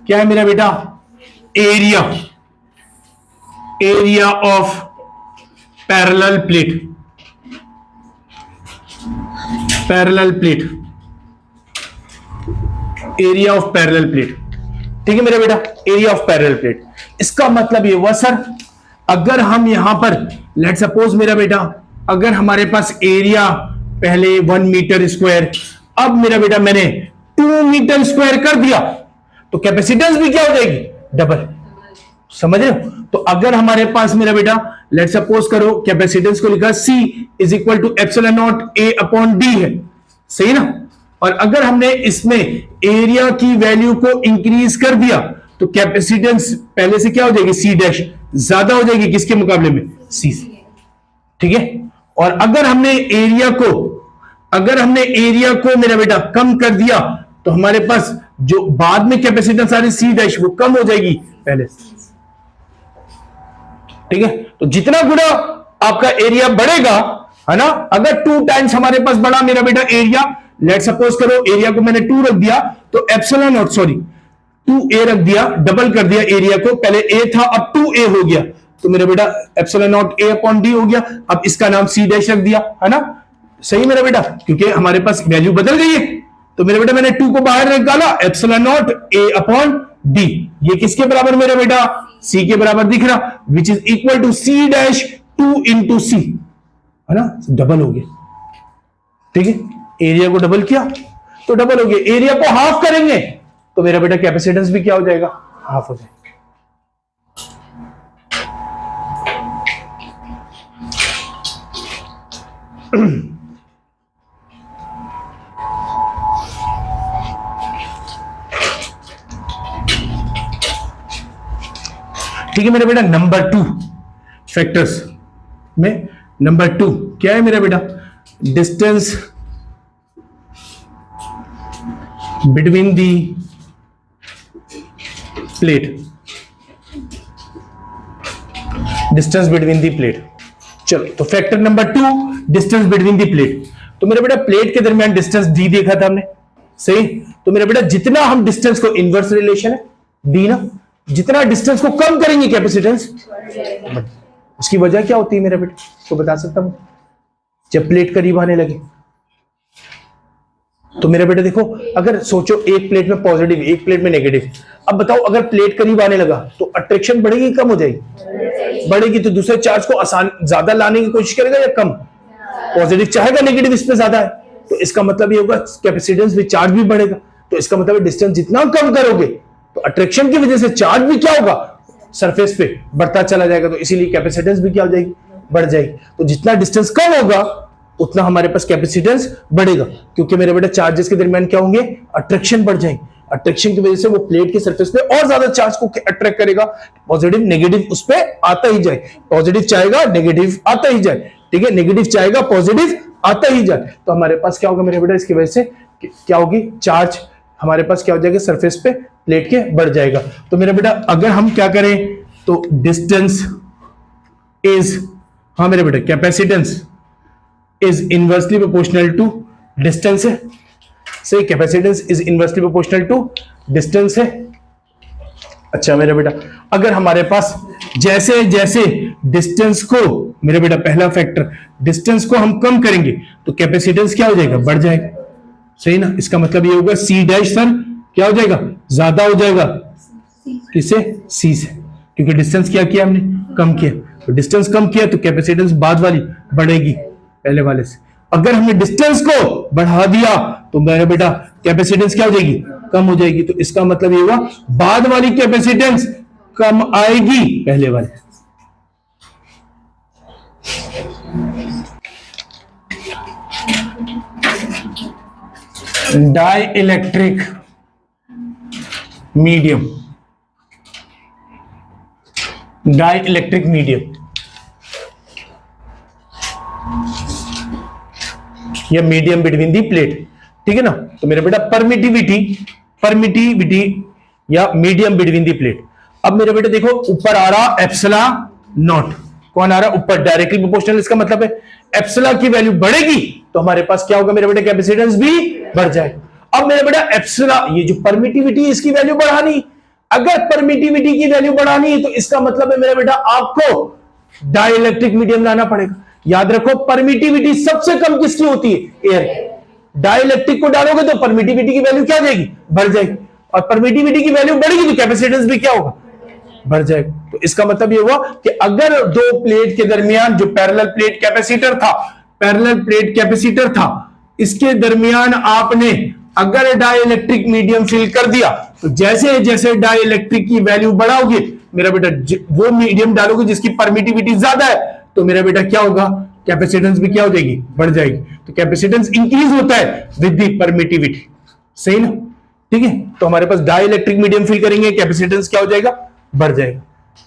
क्या है मेरा बेटा? Area, area of parallel plate, parallel plate, area of parallel plate. ठीक है मेरा बेटा, एरिया ऑफ पैरेलल प्लेट। इसका मतलब ये हुआ सर, अगर हम यहां पर लेट सपोज मेरा बेटा, अगर हमारे पास एरिया पहले 1 मीटर स्क्वायर, अब मेरा बेटा मैंने 2 मीटर स्क्वायर कर दिया, तो कैपेसिटेंस भी क्या हो जाएगी? डबल। समझ रहे हो? तो अगर हमारे पास मेरा बेटा लेट सपोज करो कैपेसिटेंस को लिखा C is equal to epsilon naught A upon D है, सही ना? और अगर हमने इसमें एरिया की वैल्यू को इंक्रीज कर दिया तो कैपेसिटेंस पहले से क्या हो जाएगी? C डैश ज्यादा हो जाएगी, किसके मुकाबले में? C से। ठीक है, और अगर हमने एरिया को मेरा बेटा कम कर दिया तो हमारे पास जो बाद में कैपेसिटेंस आ रही C डैश वो कम हो जाएगी पहले से। ठीक है, तो जितना गुना आपका एरिया बढ़ेगा, है ना, अगर 2 टाइम्स हमारे पास बढ़ा मेरा बेटा एरिया, लेट सपोज करो एरिया को मैंने 2 रख दिया, तो एप्सिलॉन नॉट 2a रख दिया, डबल कर दिया एरिया को, पहले a था अब 2a हो गया, तो मेरा बेटा epsilon naught A upon D हो गया। अब इसका नाम C डैश रख दिया, है ना? सही मेरा बेटा, क्योंकि हमारे पास वैल्यू बदल गई है। तो मेरे बेटा मैंने 2 को बाहर निकाला, epsilon naught A upon D, ये किसके बराबर मेरा बेटा? C के बराबर दिख रहा, which is equal to C dash 2 into C, है ना? डबल हो गया। ठीक है, एरिया को डबल किया तो डबल हो गया, एरिया को हाफ करेंगे तो मेरा बेटा कैपेसिटेंस भी क्या हो जाएगा? हाफ हो जाएगा। ठीक है मेरा बेटा, नंबर 2 फैक्टर्स में नंबर 2 क्या है मेरा बेटा? Distance between the plate, distance between the plate. चलो, तो factor number 2 distance between the plate. तो मेरा बेटा प्लेट के दरमियान डिस्टेंस डी देखा था हमने, सही? तो मेरा बेटा जितना हम डिस्टेंस को, इनवर्स रिलेशन है डी ना, जितना डिस्टेंस को कम करेंगे कैपेसिटेंस, उसकी वजह क्या होती है मेरा बेटा? तो बता सकता हूं, जब प्लेट करीब आने लगे तो मेरा बेटा देखो, अगर सोचो एक प्लेट में पॉजिटिव एक प्लेट में नेगेटिव, अब बताओ अगर प्लेट करीब आने लगा तो अट्रैक्शन बढ़ेगी कम हो जाएगी? बढ़ेगी। तो दूसरे चार्ज को आसान ज्यादा लाने की कोशिश करेगा या कम? पॉजिटिव चाहेगा नेगेटिव इस पे ज्यादा है, तो इसका मतलब ये होगा कैपेसिटेंस भी, चार्ज भी बढ़ेगा। तो इसका मतलब डिस्टेंस जितना कम करोगे तो अट्रैक्शन की वजह से चार्ज भी क्या होगा? सरफेस पे बढ़ता चला जाएगा, तो इसीलिए कैपेसिटेंस भी क्या हो जाएगी? बढ़ जाएगी। तो जितना डिस्टेंस कम होगा उतना हमारे पास कैपेसिटेंस बढ़ेगा, क्योंकि मेरे बेटा चार्जेस के दरमियान क्या होंगे? अट्रैक्शन बढ़ जाएगी। अट्रैक्शन की वजह से वो प्लेट के सरफेस पे और ज्यादा चार्ज को अट्रैक्ट करेगा, पॉजिटिव नेगेटिव उस पे आता ही जाए, पॉजिटिव चाहेगा नेगेटिव आता ही जाए, ठीक है, नेगेटिव चाहेगा पॉजिटिव आता ही जाए। तो हमारे पास क्या होगा मेरे बेटा? इसकी वजह से क्या होगी? चार्ज हमारे पास क्या हो जाएगा? सरफेस पे प्लेट के बढ़ जाएगा। तो मेरा बेटा अगर हम क्या करें तो डिस्टेंस इज, हाँ मेरे बेटा, capacitance is inversely proportional to distance है, सही? Capacitance is inversely proportional to distance है, अच्छा मेरा बेटा, अगर हमारे पास जैसे जैसे डिस्टेंस को, मेरा बेटा पहला फैक्टर, डिस्टेंस को हम कम करेंगे तो कैपेसिटेंस क्या हो जाएगा, बढ़ जाएगा, सही ना। इसका मतलब ये होगा सी डैश सर क्या हो जाएगा, ज्यादा हो जाएगा, किससे, सी से, क्योंकि डिस्टेंस क्या किया हमने, कम किया। तो डिस्टेंस कम किया तो कैपेसिटेंस बाद वाली बढ़ेगी पहले वाले से। अगर हमने डिस्टेंस को बढ़ा दिया तो मेरा बेटा कैपेसिटेंस क्या हो जाएगी, कम हो जाएगी। तो इसका मतलब ये हुआ बाद वाली कैपेसिटेंस कम आएगी पहले वाले। Dielectric medium, dielectric medium या मीडियम बिटवीन दी प्लेट, ठीक है ना। तो मेरा बेटा परमिटिविटी, परमिटिविटी या मीडियम बिटवीन दी प्लेट। अब मेरे बेटे देखो ऊपर आ रहा एप्सिलॉन नॉट, कौन आ रहा ऊपर, डायरेक्टली प्रोपोर्शनल। इसका मतलब है एप्सिलॉन की वैल्यू बढ़ेगी तो हमारे पास क्या होगा मेरे बेटे, कैपेसिटेंस भी बढ़ जाएगा। अब मेरे बेटा एप्सिलॉन, ये जो परमिटिविटी इसकी वैल्यू बढ़ानी, अगर परमिटिविटी की वैल्यू बढ़ानी है तो इसका मतलब है मेरा बेटा आपको डाइलेक्ट्रिक मीडियम लाना पड़ेगा। याद रखो परमिटिविटी सबसे कम किसकी होती है, एयर। डाइलेक्ट्रिक को डालोगे तो परमिटिविटी की वैल्यू क्या जाएगी, बढ़ जाएगी, और परमिटिविटी की वैल्यू बढ़ेगी तो कैपेसिटेंस भी क्या होगा, बढ़ जाएगा। तो इसका मतलब ये हुआ कि अगर दो प्लेट के दरमियान जो पैरेलल प्लेट कैपेसिटर था, पैरेलल प्लेट कैपेसिटर था, इसके दरमियान आपने अगर डाइलेक्ट्रिक मीडियम फिल कर दिया तो जैसे जैसे डाइलेक्ट्रिक की वैल्यू बढ़ाओगे मेरा बेटा, वो मीडियम डालोगे जिसकी परमिटिविटी ज्यादा है तो मेरा बेटा क्या होगा, कैपेसिटेंस भी क्या हो जाएगी, बढ़ जाएगी। तो कैपेसिटेंस इंक्रीज होता है विद द परमिटिविटी, सही ना, ठीक है। तो हमारे पास डाइलेक्ट्रिक मीडियम फिल करेंगे, कैपेसिटेंस क्या हो जाएगा, बढ़ जाएगा।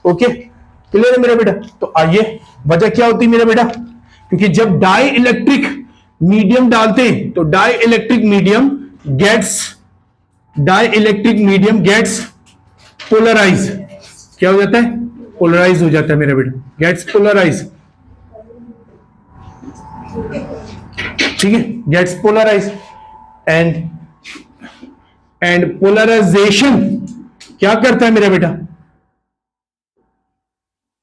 ओके, क्लियर है मेरा बेटा। तो आइए, वजह क्या होती है मेरा बेटा, क्योंकि जब डाई इलेक्ट्रिक मीडियम डालते हैं तो dielectric medium gets polarize, क्या हो जाता है, पोलराइज हो जाता है मेरा बेटा, गेट्स पोलराइज, ठीक है, गेट्स पोलराइज। एंड पोलराइजेशन क्या करता है मेरा बेटा,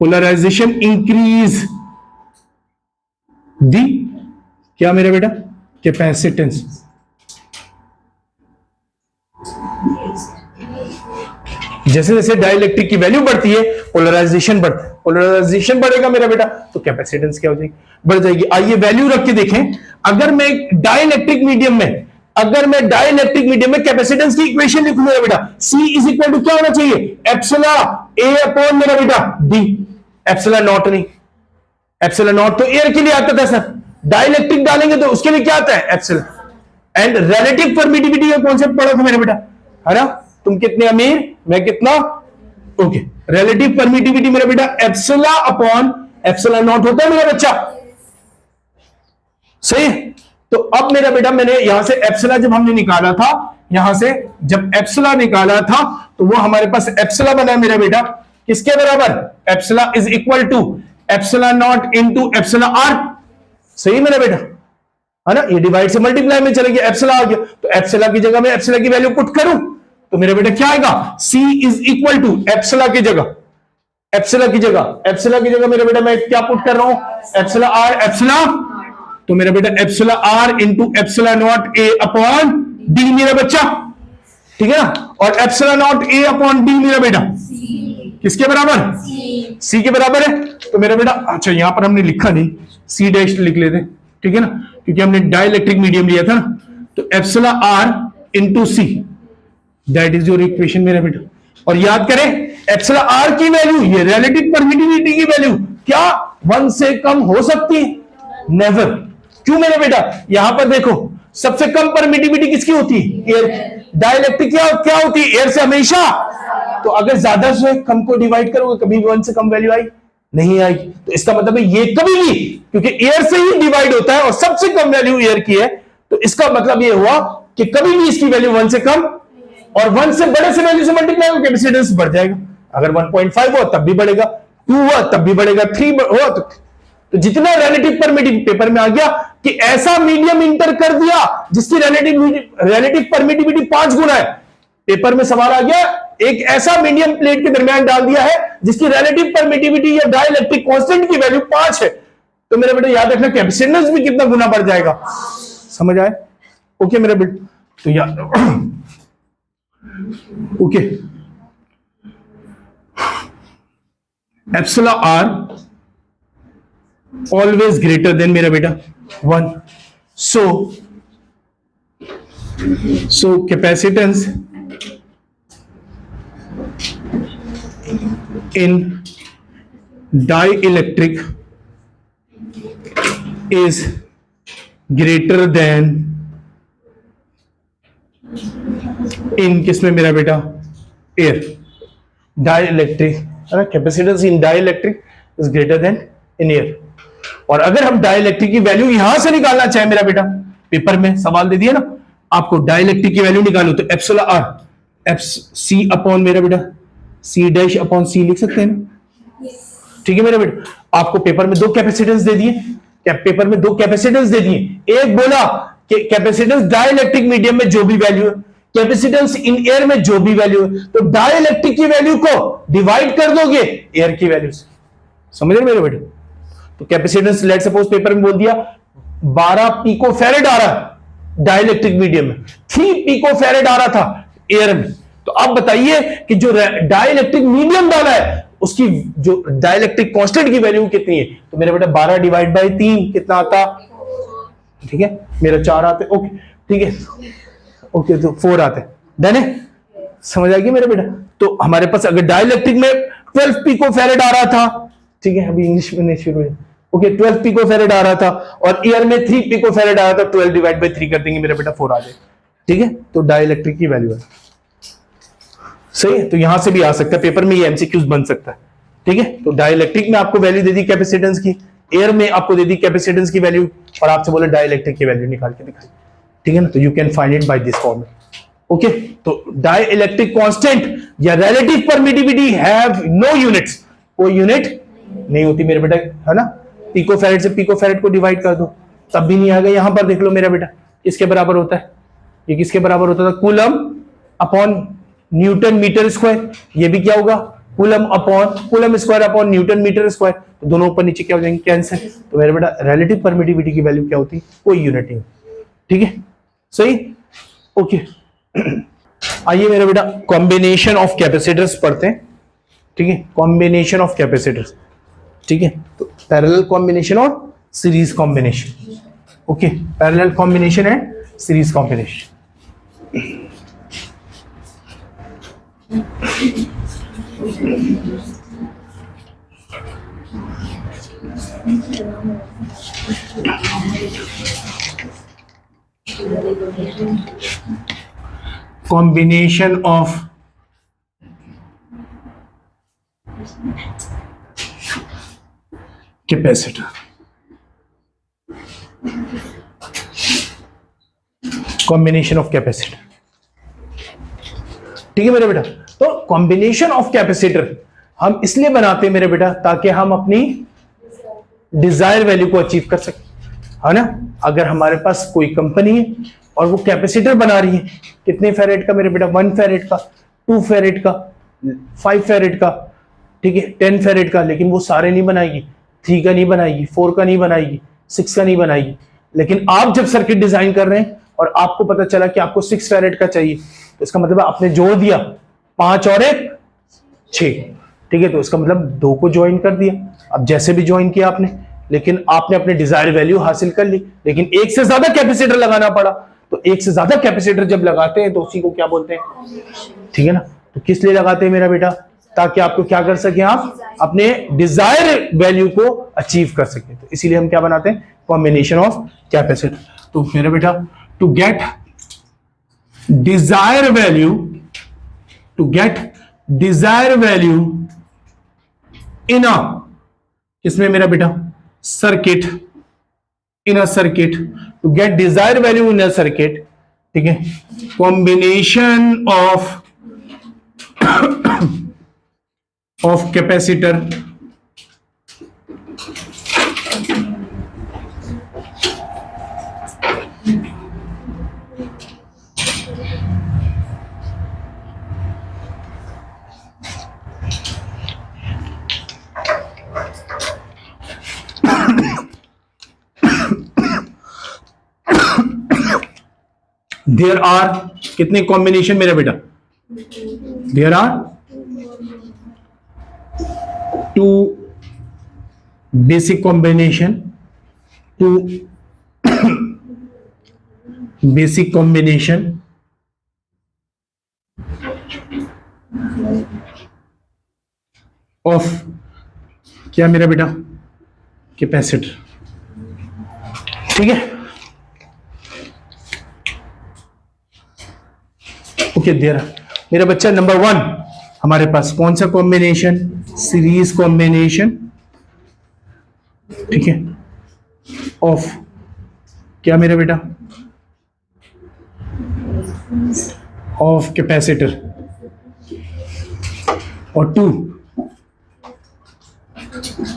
पोलराइजेशन इंक्रीज दी क्या मेरा बेटा, कैपेसिटेंस। जैसे जैसे डाइलेक्ट्रिक की वैल्यू बढ़ती है पोलराइजेशन बढ़ता है, पोलराइजेशन बढ़ेगा मेरा बेटा तो कैपेसिटेंस क्या हो जाएगी, बढ़ जाएगी। आइए वैल्यू रख के देखें, अगर मैं डाइलेक्ट्रिक मीडियम में, अगर मैं डाइलेक्ट्रिक मीडियम में कैपेसिटेंस की इक्वेशन लिखूं मेरा बेटा, C इज इक्वल टू क्या होना चाहिए, एप्सिलॉन A अपॉन मेरा बेटा D, एप्सिलॉन नॉट नहीं, एप्सिलॉन नॉट तो एयर के लिए आता था सर, डाइलेक्ट्रिक डालेंगे तो उसके लिए क्या आता है, एप्सिलॉन। एंड रिलेटिव परमिटिविटी का कॉन्सेप्ट पढ़ा था मेरा बेटा, है ना, तुम कितने अमीर मैं कितना, ओके। रिलेटिव परमिटिविटी मेरा बेटा एप्सिलॉन अपॉन एप्सिलॉन नॉट होता है मेरा बच्चा, सही है। तो अब मेरा बेटा मैंने यहां से एप्सिलॉन जब हमने निकाला था, यहां से जब एप्सिलॉन निकाला था तो वो हमारे पास एप्सिलॉन बना मेरा बेटा किसके बराबर, epsilon is equal to epsilon naught into epsilon R, सही मेरा बेटा, है ना। ये डिवाइड से मल्टीप्लाई में चले गया, एप्सिलॉन आ गया, तो एप्सिलॉन की जगह मैं एप्सिलॉन की वैल्यू पुट करूं तो मेरा बेटा क्या आएगा, C is equal to epsilon की जगह, एप्सिलॉन की जगह मेरा बेटा मैं क्या पुट कर रहा हूं, एप्सिलॉन आर, एप्सिलॉन, तो मेरा बेटा epsilon R into epsilon naught A upon D मेरा बच्चा, ठीक है ना, और epsilon naught A upon D मेरा बेटा किसके बराबर, C के बराबर है। तो मेरा बेटा अच्छा यहां पर हमने लिखा नहीं, C डैश लिख लेते, ठीक है ना, क्योंकि हमने डाइलेक्ट्रिक मीडियम लिया था ना। तो epsilon R into C, that is your equation मेरा बेटा। और याद करें एप्सिलॉन आर की वैल्यू, ये रिलेटिव परमिटिविटी की वैल्यू क्या 1 से कम हो सकती है, नेवर। क्यों मेरा बेटा, यहां पर देखो सबसे कम परमिटिविटी किसकी होती है, एयर। डाइलेक्ट्रिक क्या होती है, एयर से हमेशा। तो अगर ज्यादा से कम को डिवाइड करोगे कभी भी 1 से कम वैल्यू आई नहीं आएगी। तो इसका मतलब है ये कभी भी, क्योंकि एयर से ही डिवाइड होता है और सबसे कम वैल्यू एयर की है, तो इसका मतलब ये हुआ कि कभी भी इसकी वैल्यू 1 से कम, और 1 से बड़े से वैल्यू से मल्टीप्लाई हो कैपेसिटेंस बढ़ जाएगा। अगर 1.5 हो तब भी बढ़ेगा, 2 हुआ तब भी बढ़ेगा, 3 हुआ तो जितना रिलेटिव परमिटिविटी पेपर में आ गया कि ऐसा मीडियम इंटर कर दिया जिसकी रिलेटिव परमिटिविटी 5 गुना है, पेपर में सवाल आ गया एक ऐसा मीडियम प्लेट के दरमियान डाल दिया है जिसकी रिलेटिव परमिटिविटी या डाइलेक्ट्रिक कांस्टेंट की वैल्यू 5 है, तो मेरे बेटा याद रखना कैपेसिटेंस भी कितना गुना बढ़ जाएगा। समझ आए? ओके मेरे बेटा, तो यार okay, epsilon R always greater than मेरा बेटा 1, so capacitance in dielectric is greater than in किसमें मेरा बेटा एयर, डाइलेक्ट्रिक है ना, capacitance in dielectric is greater then in air. और अगर हम डाइलेक्ट्रिक की वैल्यू यहां से निकालना चाहे मेरा बेटा, पेपर में सवाल दे दिया ना आपको डाइलेक्ट्रिक की वैल्यू निकालो, तो epsilon R F C upon मेरा बेटा सी डैश अपॉन सी लिख सकते हैं ना, ठीक है मेरा बेटा। आपको पेपर में दो कैपेसिटेंस दे दिए, पेपर में दो कैपेसिटेंस दे दिए, एक बोला कि कैपेसिटेंस डाइलेक्ट्रिक मीडियम में जो भी वैल्यू है, कैपेसिटेंस इन एयर में जो भी वैल्यू है, तो डाइलेक्ट्रिक की वैल्यू को डिवाइड कर दोगे एयर की वैल्यू से। समझ रहे मेरे बेटे? तो कैपेसिटेंस लेट सपोज पेपर में बोल दिया 12 पिको फैरेड आ रहा डाइलेक्ट्रिक मीडियम में, 3 पिको फैरेड आ रहा था एयर में। तो आप बताइए कि जो डाइलेक्ट्रिक मीडियम डाला है उसकी जो डाइलेक्ट्रिक कांस्टेंट की वैल्यू कितनी है, तो मेरे बेटा 12 डिवाइड बाई 3 कितना आता, ठीक है मेरा 4 आते, ओके ठीक है, ओके तो 4 आते, डन है, समझ आ गया मेरे बेटा। तो हमारे पास अगर डाइलेक्ट्रिक में 12 पिको फैरेड आ रहा था, ठीक है अभी इंग्लिश में नहीं शुरू है, ओके 12 पिको फैरेड आ रहा था, और एयर में 3 पिको फैरेड आ रहा था, 12 डिवाइड बाई 3 कर देंगे मेरा बेटा 4 आ जाए, ठीक है। तो डाइलेक्ट्रिक की वैल्यू है, सही है। तो यहां से भी आ सकता है, पेपर में ये एमसीक्यूज बन सकता है, ठीक है। तो डाइलेक्ट्रिक में आपको वैल्यू दे दी कैपेसिटेंस की, एयर में आपको दे दी कैपेसिटेंस की वैल्यू, और आपसे बोले डाइलेक्ट्रिक की वैल्यू निकाल के दिखाई, ठीक है ना। तो you can find it by this formula, okay. तो डाइलेक्ट्रिक कांस्टेंट या relative permittivity have no units, कोई यूनिट नहीं होती मेरे बेटा, है ना। पिको फैरेड से पिको फैरेड को डिवाइड कर दो तब भी नहीं आ गया। यहां पर देख लो मेरा बेटा किसके बराबर होता है, ये किसके बराबर होता था, coulomb upon newton metre square, ये भी क्या होगा coulomb upon coulomb square upon newton metre square, तो दोनों ऊपर नीचे क्या हो जाएंगे, कैंसिल। तो मेरे बेटा रिलेटिव परमिटिविटी की वैल्यू क्या होती है, कोई यूनिट नहीं, ठीक है सही, ओके। आइए मेरे बेटा कॉम्बिनेशन ऑफ कैपेसिटर्स पढ़ते हैं, ठीक है, कॉम्बिनेशन ऑफ कैपेसिटर्स, ठीक है। तो पैरेलल कॉम्बिनेशन और series combination, okay, parallel combination and series combination. Combination of capacitor, combination of capacitor, ठीक है मेरे बेटा। तो कॉम्बिनेशन ऑफ कैपेसिटर हम इसलिए बनाते हैं मेरे बेटा ताकि हम अपनी डिजायर वैल्यू को अचीव कर सकें, है ना। अगर हमारे पास कोई कंपनी है और वो कैपेसिटर बना रही है, कितने फेरेड का मेरे बेटा, 1 फेरेड का, 2 फेरेड का, 5 फेरेड का, ठीक है 10 फेरेड का, लेकिन वो सारे नहीं बनाएगी, 3 का नहीं बनाएगी, 4 का नहीं बनाएगी, 6 का नहीं बनाएगी। लेकिन आप जब सर्किट डिजाइन कर रहे हैं और आपको पता चला कि आपको 6 फेरेड का चाहिए, तो इसका मतलब आपने जोड़ दिया 5 और 1 6, ठीक है। तो इसका मतलब 2 को ज्वाइन कर दिया, अब जैसे भी ज्वाइन किया आपने, लेकिन आपने अपने डिजायर वैल्यू हासिल कर ली, लेकिन एक से ज्यादा कैपेसिटर लगाना पड़ा। तो एक से ज्यादा कैपेसिटर जब लगाते हैं तो उसी को क्या बोलते हैं, ठीक है ना। तो किस लिए लगाते हैं मेरा बेटा, ताकि आपको क्या कर सके, आप अपने डिजायर वैल्यू को अचीव कर सके। तो इसीलिए हम क्या बनाते हैं, कॉम्बिनेशन ऑफ कैपेसिटर। तो मेरा बेटा to get desire value, to get desire value in a, इसमें मेरा बेटा circuit, in a circuit, to get desire value in a circuit, ठीक है, combination of of capacitor there are कितने कॉम्बिनेशन मेरा बेटा? There are 2 basic combination, 2 basic combination of क्या मेरा बेटा? कैपेसिटर। ठीक है, ओके। देयर मेरा बच्चा नंबर 1 हमारे पास कौन सा कॉम्बिनेशन? सीरीज कॉम्बिनेशन, ठीक है, ऑफ क्या मेरा बेटा? Of capacitor. और 2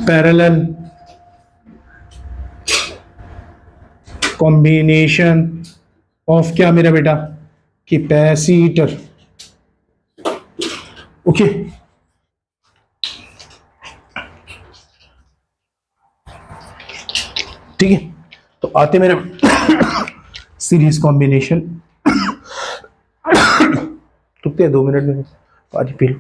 पैरेलल कॉम्बिनेशन ऑफ क्या मेरा बेटा? कैपेसिटर। ओके, ठीक है। तो आते मेरा सीरीज कॉम्बिनेशन। रुकते हैं 2 मिनट में, आज पी लो।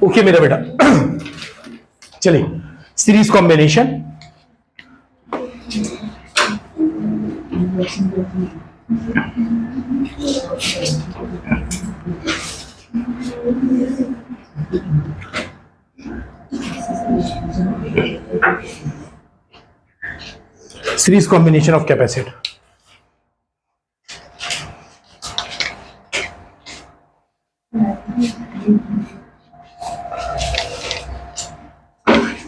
ओके मेरा बेटा, चलिए series combination. Series combination of capacitor.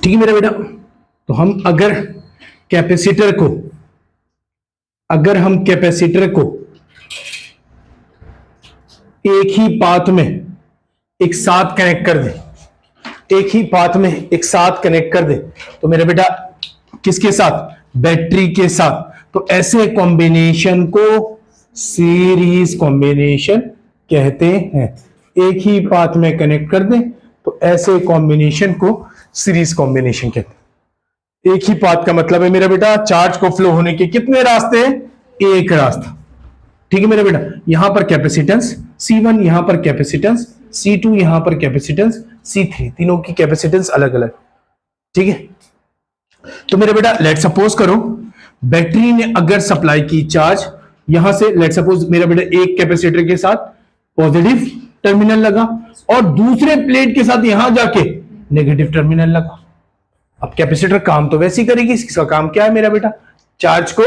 ठीक है मेरा बेटा, तो हम अगर कैपेसिटर को एक ही पाथ में एक साथ कनेक्ट कर दे, तो मेरा बेटा किसके साथ? बैटरी के साथ। तो ऐसे कॉम्बिनेशन को सीरीज कॉम्बिनेशन कहते हैं। एक ही पाथ में कनेक्ट कर दें तो ऐसे कॉम्बिनेशन को सीरीज कॉम्बिनेशन कहते हैं। एक ही पाथ का मतलब है मेरा बेटा चार्ज को फ्लो होने के कितने रास्ते हैं? एक रास्ता। ठीक है मेरा बेटा, यहां पर कैपेसिटेंस C1, यहां पर कैपेसिटेंस C2, यहां पर कैपेसिटेंस C3, तीनों की कैपेसिटेंस अलग अलग। ठीक है, तो मेरा बेटा लेट सपोज करो बैटरी ने अगर सप्लाई की चार्ज, यहां से लेट सपोज मेरा बेटा एक कैपेसिटर के साथ पॉजिटिव टर्मिनल लगा और दूसरे प्लेट के साथ यहां जाके नेगेटिव टर्मिनल लगा। अब कैपेसिटर काम तो वैसे ही करेगी, इसका काम क्या है मेरा बेटा? चार्ज को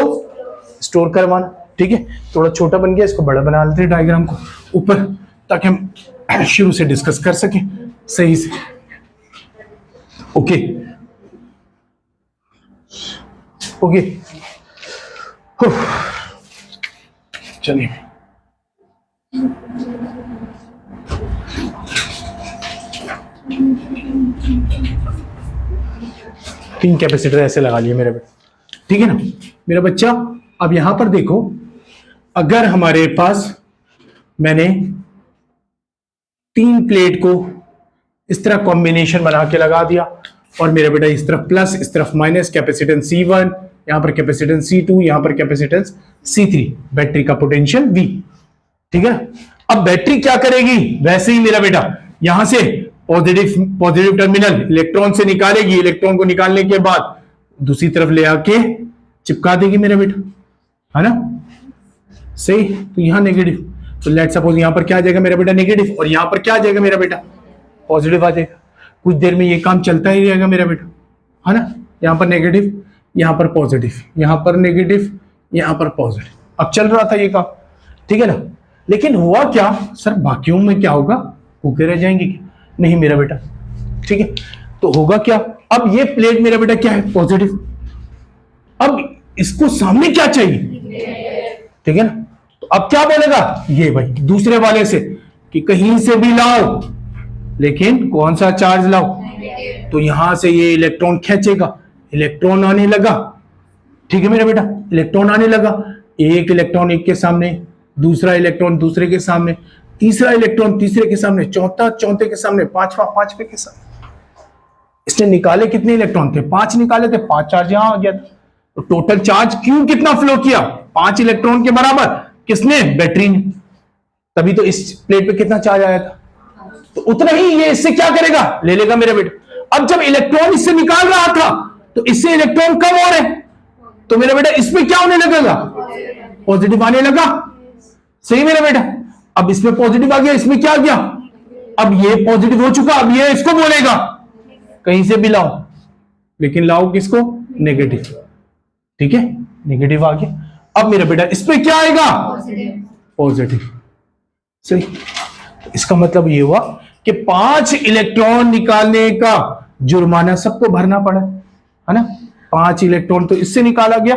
स्टोर करवाना। ठीक है, थोड़ा छोटा बन गया, इसको बड़ा बना लेते हैं डायग्राम को ऊपर, ताकि हम शुरू से डिस्कस कर सकें सही से। ओके ओके, चलिए तीन कैपेसिटर ऐसे लगा लिए मेरे बेटा। ठीक है ना मेरा बच्चा, अब यहां पर देखो, अगर हमारे पास मैंने 3 प्लेट को इस तरह कॉम्बिनेशन बना के लगा दिया और मेरा बेटा इस तरफ प्लस इस तरफ माइनस, कैपेसिटेंस C1, यहां पर कैपेसिटेंस C2, यहां पर कैपेसिटेंस C3, बैटरी का पोटेंशियल V। ठीक है, अब बैटरी क्या करेगी? वैसे ही मेरा बेटा यहां से पॉजिटिव टर्मिनल इलेक्ट्रॉन से निकालेगी, इलेक्ट्रॉन को निकालने के बाद दूसरी तरफ ले आके चिपका देगी मेरा बेटा, है ना? सही, तो यहां नेगेटिव, तो लेट सपोज यहां पर क्या आ जाएगा मेरा बेटा? नेगेटिव, और यहां पर क्या आ जाएगा मेरा बेटा? पॉजिटिव आ जाएगा। कुछ देर में ये काम चलता ही रहेगा मेरा बेटा, है ना? यहां पर नेगेटिव, यहां पर पॉजिटिव, यहां पर नेगेटिव, यहां पर पॉजिटिव, अब चल रहा था ये काम। ठीक है ना? लेकिन हुआ क्या सर, वैक्यूम में क्या होगा, भूखे रह जाएंगे क्या? नहीं मेरा बेटा, ठीक है। तो होगा क्या, अब ये प्लेट मेरा बेटा क्या है, पॉजिटिव। अब इसको सामने क्या चाहिए, ठीक है ना। तो अब क्या बोलेगा ये भाई दूसरे वाले से कि कहीं से भी लाओ, लेकिन कौन सा चार्ज लाओ। तो यहां से ये इलेक्ट्रॉन खींचेगा, इलेक्ट्रॉन आने लगा, ठीक है मेरा बेटा, इलेक्ट्रॉन आने लगा। एक इलेक्ट्रॉन एक के सामने, दूसरा इलेक्ट्रॉन दूसरे के सामने, तीसरा इलेक्ट्रॉन तीसरे के सामने, चौथा चौथे के सामने, पांचवा पांचवे के सामने। इसने निकाले कितने इलेक्ट्रॉन थे, 5 निकाले थे, 5 चार्ज यहां आ गया था। तो टोटल चार्ज क्यू कितना फ्लो किया, 5 इलेक्ट्रॉन के बराबर, किसने, बैटरी ने। तभी तो इस प्लेट पे कितना चार्ज आया था, तो उतना ही ये इससे क्या करेगा, ले लेगा मेरे बेटा। अब जब इलेक्ट्रॉन इससे निकाल रहा था तो इससे इलेक्ट्रॉन कम हो रहे, तो मेरा बेटा इसमें क्या होने लगेगा, पॉजिटिव आने लगा, सही मेरा बेटा। अब इसमें पॉजिटिव आ गया, इसमें क्या आ गया, अब ये पॉजिटिव हो चुका, अब ये इसको बोलेगा कहीं से भी लाओ, लेकिन लाओ किसको, नेगेटिव, ठीक है, नेगेटिव आ गया। अब मेरा बेटा इसमें क्या आएगा, पॉजिटिव, सही। तो इसका मतलब ये हुआ कि 5 इलेक्ट्रॉन निकालने का जुर्माना सबको भरना पड़ा, है ना। 5 इलेक्ट्रॉन तो इससे निकाला गया,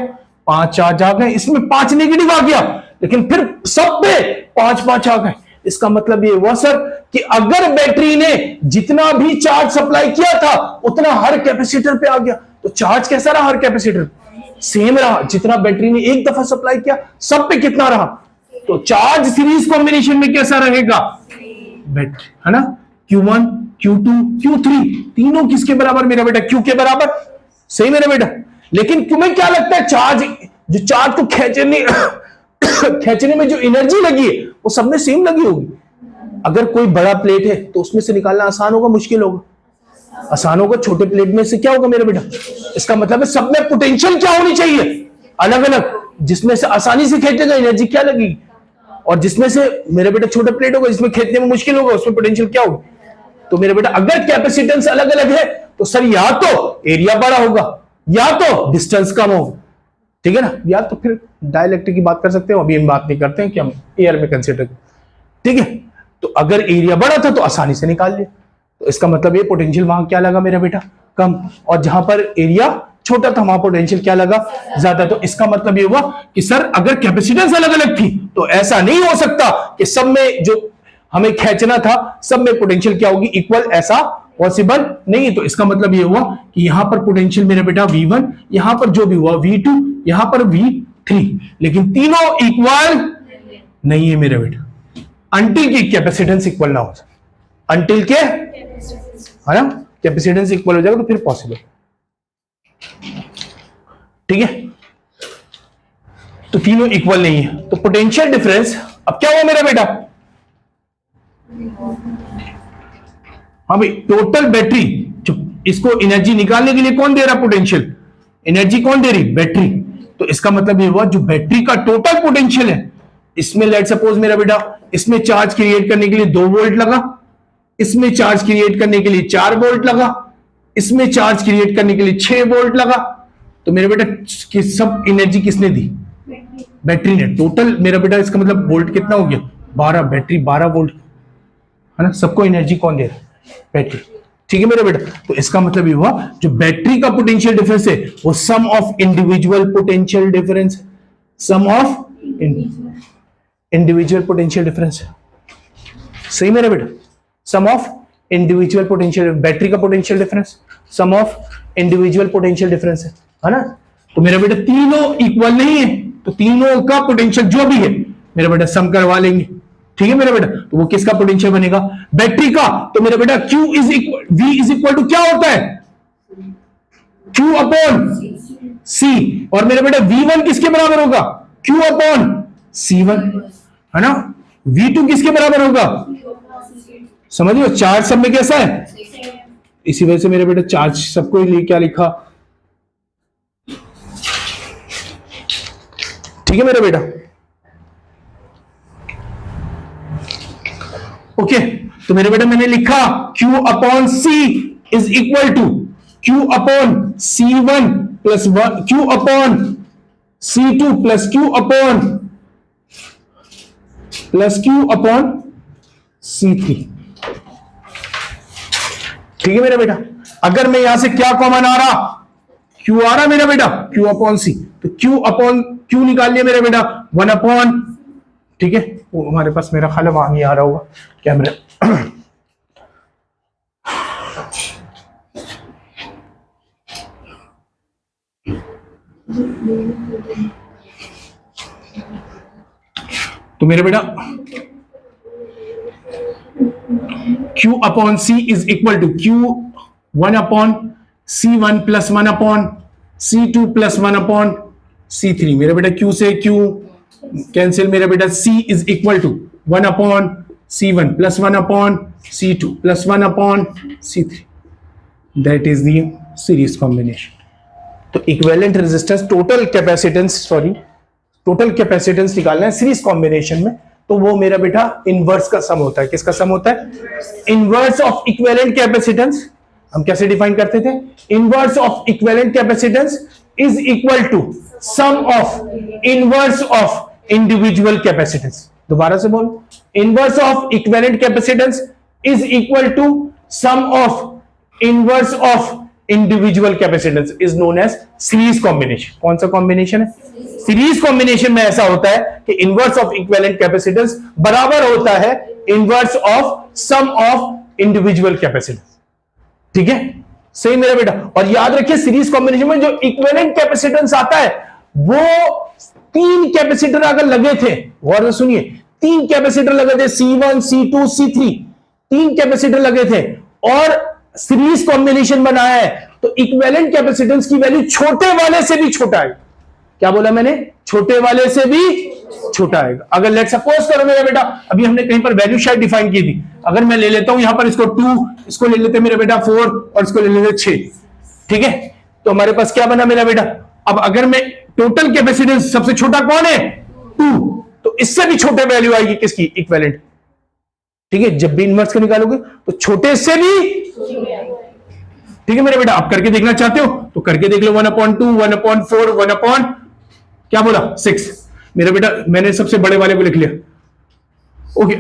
5 चार्ज आ गए, इसमें 5 नेगेटिव आ गया, लेकिन फिर सब पे 5-5 आ गए। इसका मतलब ये हुआ सर कि अगर बैटरी ने जितना भी चार्ज सप्लाई किया था उतना हर कैपेसिटर पे आ गया, तो चार्ज कैसा रहा, हर कैपेसिटर सेम रहा। जितना बैटरी ने एक दफा सप्लाई किया सब पे कितना रहा, तो चार्ज सीरीज कॉम्बिनेशन में कैसा रहेगा, बैटरी, है ना। Q1 Q2 Q3 तीनों किसके बराबर मेरा बेटा, Q के बराबर, सही मेरा बेटा। लेकिन तुम्हें क्या लगता है, चार्ज जो चार्ज को खींचने में जो एनर्जी लगी है वो सब में सेम लगी होगी। अगर कोई बड़ा प्लेट है तो उसमें से निकालना आसान होगा, मुश्किल होगा, आसान होगा। छोटे प्लेट में से क्या होगा मेरा बेटा, इसका मतलब है सब में पोटेंशियल क्या होनी चाहिए, अलग अलग, जिसमें से आसानी से खींचेगा एनर्जी क्या लगेगी, और जिसमें से मेरे बेटा छोटा प्लेट होगा जिसमें खींचने में मुश्किल होगा उसमें पोटेंशियल क्या होगी। तो मेरे बेटा अगर कैपेसिटेंस अलग अलग है तो सर या तो एरिया बड़ा होगा या तो डिस्टेंस कम होगा, ठीक है ना। या तो फिर डाइलेक्ट्रिक की बात कर सकते हो, अभी हम बात नहीं करते हैं कि हम एयर में कंसिडर करें, ठीक है। तो अगर एरिया बड़ा था तो आसानी से निकाल लिया, तो इसका मतलब ये पोटेंशियल वहां क्या लगा मेरा बेटा, कम, और जहां पर एरिया छोटा था वहां पोटेंशियल क्या लगा, ज्यादा। तो इसका मतलब ये हुआ कि सर अगर कैपेसिटेंस अलग अलग थी तो ऐसा नहीं हो सकता कि सब में जो हमें खींचना था सब में पोटेंशियल क्या होगी, इक्वल, ऐसा पॉसिबल नहीं है। तो इसका मतलब ये हुआ कि यहां पर पोटेंशियल मेरा बेटा V1, यहां पर जो भी हुआ V2, यहां पर V3, लेकिन तीनों इक्वल नहीं है मेरा बेटा, अंटिल की कैपेसिटेंस इक्वल ना हो, अंटिल के, है ना, कैपेसिटेंस इक्वल हो जाएगा तो फिर पॉसिबल, ठीक है। तो तीनों इक्वल नहीं है, तो पोटेंशियल डिफरेंस अब क्या हुआ मेरा बेटा, हाँ भाई, टोटल बैटरी जो इसको एनर्जी निकालने के लिए कौन दे रहा, पोटेंशियल एनर्जी कौन दे रही, बैटरी। तो इसका मतलब ये हुआ जो बैटरी का टोटल पोटेंशियल है, इसमें लेट सपोज मेरा बेटा इसमें चार्ज क्रिएट करने के लिए 2 वोल्ट लगा, इसमें चार्ज क्रिएट करने के लिए 4 वोल्ट लगा, इसमें चार्ज क्रिएट करने के लिए 6 वोल्ट लगा। तो मेरे बेटा सब एनर्जी किसने दी, बैटरी ने। टोटल मेरा बेटा इसका मतलब वोल्ट कितना हो गया, 12, बैटरी 12 वोल्ट, है ना। सबको एनर्जी कौन दे रहा है, बैटरी, ठीक है मेरा बेटा। तो इसका मतलब ये हुआ जो बैटरी का पोटेंशियल डिफरेंस है वो sum of individual potential difference, sum of individual potential difference, सही मेरा बेटा, sum of individual potential, battery का potential difference sum of individual potential difference है ना। तो मेरा बेटा तीनों इक्वल नहीं है, तो तीनों का पोटेंशियल जो भी है मेरा बेटा सम करवा लेंगे, ठीक है मेरा बेटा। तो वो किसका पोटेंशियल बनेगा, बैटरी का। तो मेरा बेटा Q is equal, V is equal to क्या होता है, Q अपॉन C, और मेरा बेटा V1 किसके बराबर होगा, Q अपॉन C1, है ना। V2 किसके बराबर होगा, समझिए चार्ज सब में कैसा है, इसी वजह से मेरे बेटा चार्ज सबको लिए क्या लिखा, ठीक है मेरा बेटा। ओके, तो मेरे बेटा मैंने लिखा Q upon C is equal to Q upon C1 plus Q upon C2 plus Q upon plus Q upon C3। ठीक है मेरा बेटा। अगर मैं यहां से क्या कॉमन आ रहा, क्यू आ रहा मेरा बेटा, क्यू अपॉन सी, तो क्यू अपॉन क्यू निकाल लिया मेरा बेटा, 1 अपॉन, ठीक है, वो हमारे पास मेरा ख्याल है वहां नहीं आ रहा होगा कैमरा। तो मेरे बेटा Q upon C is equal to Q 1 upon C1 plus 1 upon C2 plus 1 upon C3। मेरे बेटा Q से Q कैंसिल, मेरे बेटा C is equal to 1 upon C1 plus 1 upon C2 plus 1 upon C3। That is the series combination. तो इक्विवेलेंट रेजिस्टेंस, टोटल कैपेसिटेंस निकालना है सीरीज कॉम्बिनेशन में, तो वो मेरा बेटा इनवर्स का सम होता है। किसका सम होता है? Inverse of equivalent capacitance. हम कैसे डिफाइन करते थे? Inverse of equivalent capacitance is equal to sum of inverse of individual capacitance. दोबारा से बोलो, inverse of equivalent capacitance is equal to sum of inverse of individual capacitance is known as series combination. कौन सा कॉम्बिनेशन है? सीरीज कॉम्बिनेशन में ऐसा होता है कि इनवर्स ऑफ इक्विवेलेंट कैपेसिटेंस बराबर होता है inverse of sum of individual capacitance. ठीक है, सही मेरा बेटा। और याद रखिए सीरीज कॉम्बिनेशन में जो इक्विवेलेंट कैपेसिटेंस आता है वो 3 कैपेसिटर अगर लगे थे, गौर से सुनिए, 3 कैपेसिटर लगे थे, C1 C2 C3, 3 कैपेसिटर लगे थे और सीरीज कॉम्बिनेशन बनाया है, तो इक्विवेलेंट कैपेसिटेंस की वैल्यू छोटे वाले से भी छोटा है। क्या बोला मैंने? छोटे वाले से भी छोटा आएगा। अगर लेट सपोज करो मेरा बेटा, अभी हमने कहीं पर वैल्यू शायद डिफाइन की थी, अगर मैं ले लेता हूं यहां पर इसको 2, इसको ले लेते मेरा बेटा 4 और इसको ले लेते 6, ठीक है, तो हमारे पास क्या बना मेरा बेटा? अब अगर मैं टोटल कैपेसिटेंस सबसे छोटा कौन है? 2, तो इससे भी छोटे वैल्यू आएगी किसकी? इक्विवेलेंट। ठीक है, जब भी इनवर्स का निकालोगे तो छोटे से भी, ठीक है मेरे बेटा। आप करके देखना चाहते हो तो करके देख लो, 1/2, 1/4, 1 क्या बोला 6। मेरे बेटा मैंने सबसे बड़े वाले को लिख लिया, ओके।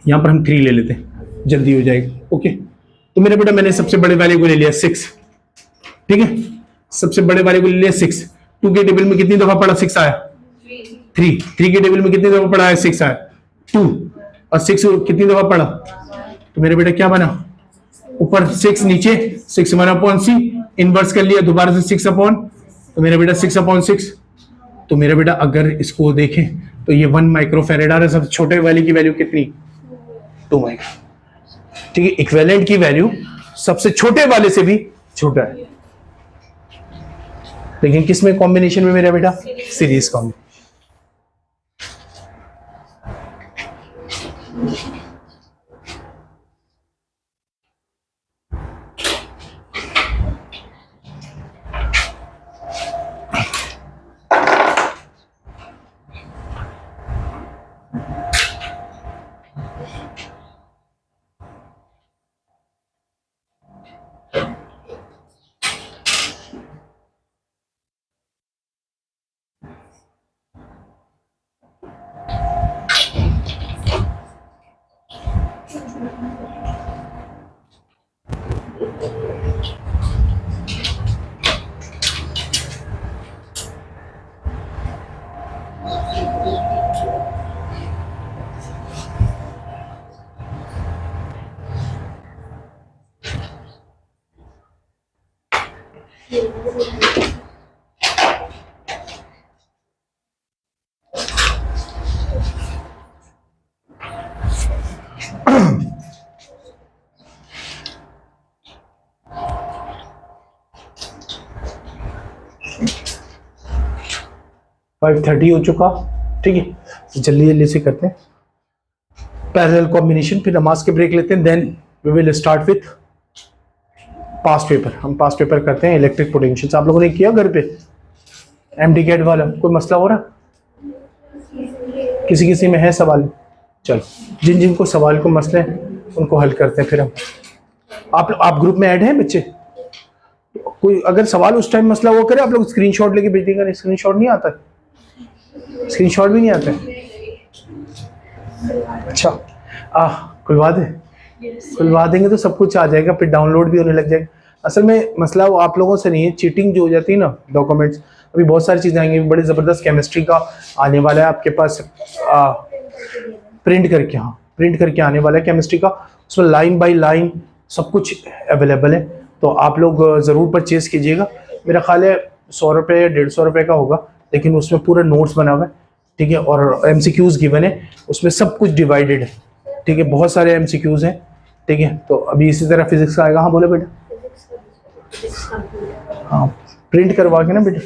यहां पर हम 3 ले लेते हैं, जल्दी हो जाएगा, ओके। तो मेरे बेटा मैंने सबसे बड़े वाले को ले लिया 6, ठीक है, सबसे बड़े वाले को ले लिया 6। 2 के टेबल में कितनी दफा पढ़ा 6 आया? 3। 3 के टेबल में कितनी दफा पढ़ा है? 6 आया। 2 और 6 कितनी दफा पढ़ा? तो मेरे बेटा क्या बना? ऊपर 6, नीचे 6, 1/C, इनवर्स कर लिया दोबारा से 6 अपॉन, तो मेरा बेटा 6/6। तो मेरा बेटा अगर इसको देखें तो ये 1 माइक्रोफैरेड आ रहा है। सबसे छोटे वाले की वैल्यू कितनी? 2 माइक्रो। ठीक है, इक्विवेलेंट की वैल्यू सबसे छोटे वाले से भी छोटा है, लेकिन किसमें कॉम्बिनेशन में मेरा बेटा? Series combination. फाइव 30 हो चुका, ठीक है, तो जल्दी जल्दी से करते हैं पैरेलल कॉम्बिनेशन, फिर नमाज के ब्रेक लेते हैं, then we will start with past paper. हम पास्ट पेपर करते हैं इलेक्ट्रिक पोटेंशियल्स। आप लोगों ने किया घर पे एमडी कैट वाला? कोई मसला हो रहा? किसी किसी में है सवाल? चलो, जिन जिनको सवाल को मसले हैं उनको हल करते हैं। फिर हम आप ग्रुप में ऐड हैं बच्चे? कोई अगर सवाल उस टाइम मसला वो करे, आप लोग स्क्रीनशॉट लेके भेज देंगे। स्क्रीनशॉट नहीं आता? स्क्रीनशॉट भी नहीं आता है? अच्छा, खुलवा दे, खुलवा देंगे तो सब कुछ आ जाएगा, फिर डाउनलोड भी होने लग जाएगा। असल में मसला वो आप लोगों से नहीं है, चीटिंग जो हो जाती है ना डॉक्यूमेंट्स, अभी बहुत सारी चीज़ें आएंगी, बड़े ज़बरदस्त केमिस्ट्री का आने वाला है आपके पास, प्रिंट करके, हाँ प्रिंट करके आने वाला है केमिस्ट्री का, उसमें लाइन बाय लाइन सब कुछ अवेलेबल है, तो आप लोग ज़रूर परचेज़ कीजिएगा। मेरा ख्याल है 100 रुपये या 150 रुपये का होगा, लेकिन उसमें पूरा नोट्स बना हुआ है, ठीक है, और MCQs गिवन है, उसमें सब कुछ डिवाइडेड है, ठीक है, बहुत सारे MCQs हैं, ठीक है। तो अभी इसी तरह फिजिक्स का आएगा। हाँ बोले बेटा, हाँ प्रिंट करवा के ना बेटा,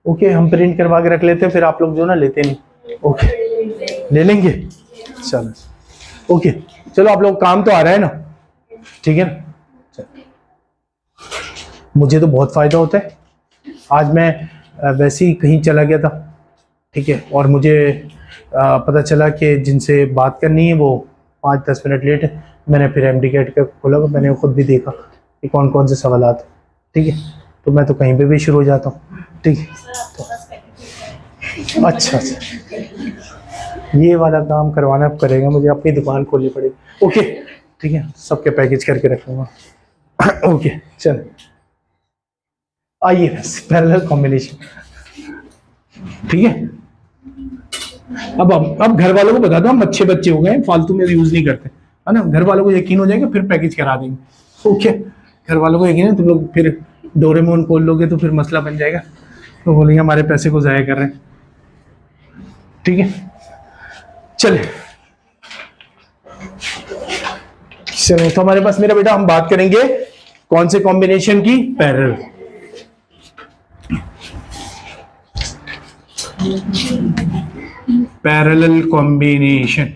ओके हम प्रिंट करवा के रख लेते हैं, फिर आप लोग जो ना लेते नहीं, ओके ले लेंगे, चलो ओके, चलो आप लोग काम तो आ रहा है ना, ठीक है ना। मुझे तो बहुत फायदा होता है, आज मैं वैसे ही कहीं चला गया था, ठीक है, और मुझे पता चला कि जिनसे बात करनी है वो 5-10 मिनट लेट है, मैंने फिर MD-CAT का खोला, मैंने खुद भी देखा कि कौन कौन से सवालात, ठीक है, तो मैं तो कहीं पे भी शुरू हो जाता हूँ, ठीक है। तो अच्छा ये वाला काम करवाना करेगा, मुझे अपनी दुकान खोलनी पड़ेगी, ओके ठीक है, सबके पैकेज करके रखूँगा, ओके चल आइए, बस पैरेलल कॉम्बिनेशन, ठीक है। अब घर वालों को बता दो, हम अच्छे बच्चे हो गए, फालतू में यूज नहीं करते, है ना, घर वालों को यकीन हो जाएगा, फिर पैकेज करा देंगे, ओके। घर वालों को यकीन है, तुम लोग फिर डोरेमोन खोल लोगे तो फिर मसला बन जाएगा, तो बोलेंगे हमारे पैसे को जाया कर रहे हैं, ठीक है। चले चलो, तो हमारे पास मेरा बेटा हम बात करेंगे कौन से कॉम्बिनेशन की, parallel, parallel combination,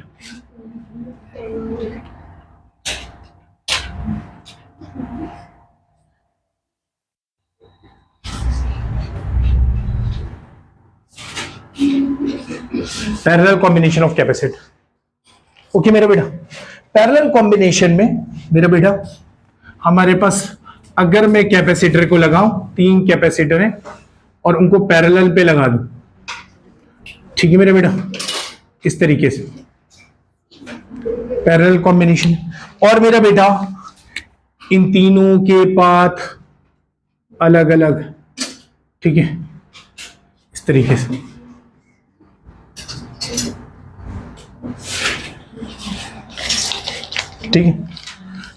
parallel combination of capacitor, okay मेरा बेटा। पैरेलल कॉम्बिनेशन में मेरा बेटा हमारे पास, अगर मैं कैपेसिटर को लगाऊं, 3 कैपेसिटर हैं और उनको पैरेलल पे लगा दूं, ठीक है मेरा बेटा, इस तरीके से पैरेलल कॉम्बिनेशन, और मेरा बेटा इन तीनों के पाथ अलग अलग, ठीक है, इस तरीके से, ठीक है।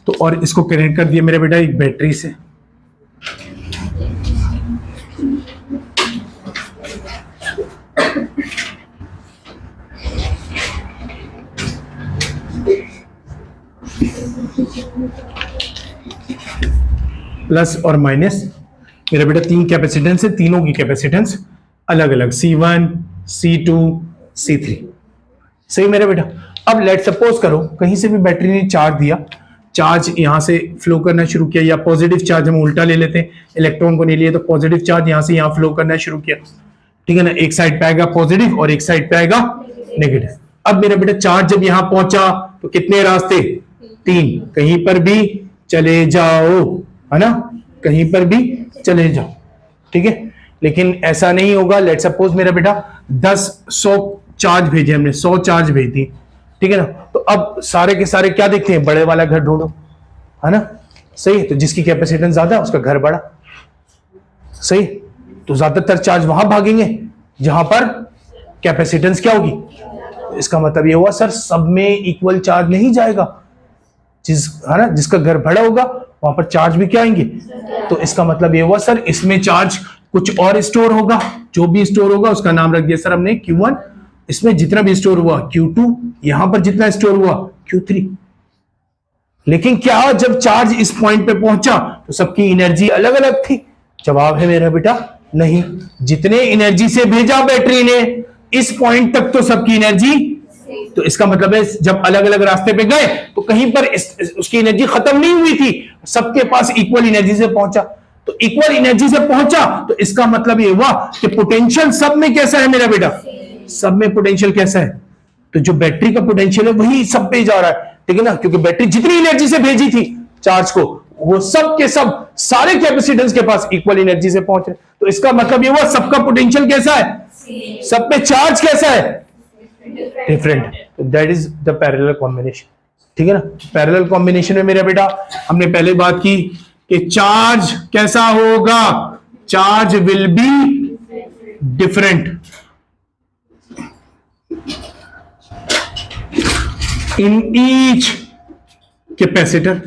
तो और इसको कनेक्ट कर दिया मेरा बेटा एक बैटरी से, प्लस और माइनस, मेरा बेटा 3 कैपेसिटेंस है, तीनों की कैपेसिटेंस अलग अलग, C1 C2 C3, सही मेरा बेटा। अब लेट सपोज करो कहीं से भी बैटरी ने चार्ज दिया, चार्ज यहां से फ्लो करना शुरू किया, या पॉजिटिव चार्ज हम उल्टा ले लेते हैं, इलेक्ट्रॉन को नहीं लिए तो पॉजिटिव चार्ज यहां से यहां फ्लो करना शुरू किया, ठीक है ना, एक साइड पे आएगा पॉजिटिव और एक साइड पे आएगा नेगेटिव। अब मेरा बेटा चार्ज जब यहां पहुंचा तो कितने रास्ते, 3, कहीं पर भी चले जाओ, है ना, कहीं पर भी चले जाओ, ठीक है। लेकिन ऐसा नहीं होगा, लेट सपोज मेरा बेटा 100 चार्ज भेजे हमने, 100 चार्ज भेज दी, ठीक है ना, तो अब सारे के सारे क्या देखते हैं, बड़े वाला घर ढूंढो, है ना, सही, तो जिसकी कैपेसिटेंस ज्यादा उसका घर बड़ा, सही, तो ज्यादातर चार्ज वहां भागेंगे जहां पर कैपेसिटेंस क्या होगी। इसका मतलब ये हुआ सर सब में इक्वल चार्ज नहीं जाएगा, है ना, जिसका घर बड़ा होगा वहां पर चार्ज भी क्या आएंगे, तो इसका मतलब ये हुआ सर इसमें चार्ज कुछ और स्टोर होगा, जो भी स्टोर होगा उसका नाम रख दिया सर हमने Q1, इसमें जितना भी स्टोर हुआ Q2, यहां पर जितना स्टोर हुआ Q3। लेकिन क्या जब चार्ज इस पॉइंट पे पहुंचा तो सबकी एनर्जी अलग अलग थी, जवाब है मेरा बेटा नहीं, जितने एनर्जी से भेजा बैटरी ने इस पॉइंट तक तो सबकी एनर्जी, तो इसका मतलब है जब अलग अलग रास्ते पे गए तो कहीं पर उसकी एनर्जी खत्म नहीं हुई थी, सबके पास इक्वल एनर्जी से पहुंचा, तो इक्वल एनर्जी से पहुंचा तो इसका मतलब ये हुआ कि पोटेंशियल सब में कैसा है मेरा बेटा, सब में पोटेंशियल कैसा है, तो जो बैटरी का पोटेंशियल है वही सब पे जा रहा है, ठीक है ना, क्योंकि बैटरी जितनी एनर्जी से भेजी थी चार्ज को वो सब के सब सारे कैपेसिटेंस के पास इक्वल एनर्जी से पहुंच रहे, तो इसका मतलब ये हुआ सबका पोटेंशियल कैसा है, सब पे चार्ज कैसा है, डिफरेंट। तो that is the parallel combination. ठीक है ना, पैरेलल कॉम्बिनेशन में मेरा बेटा हमने पहले बात की कि चार्ज कैसा होगा, charge will be different in each capacitor,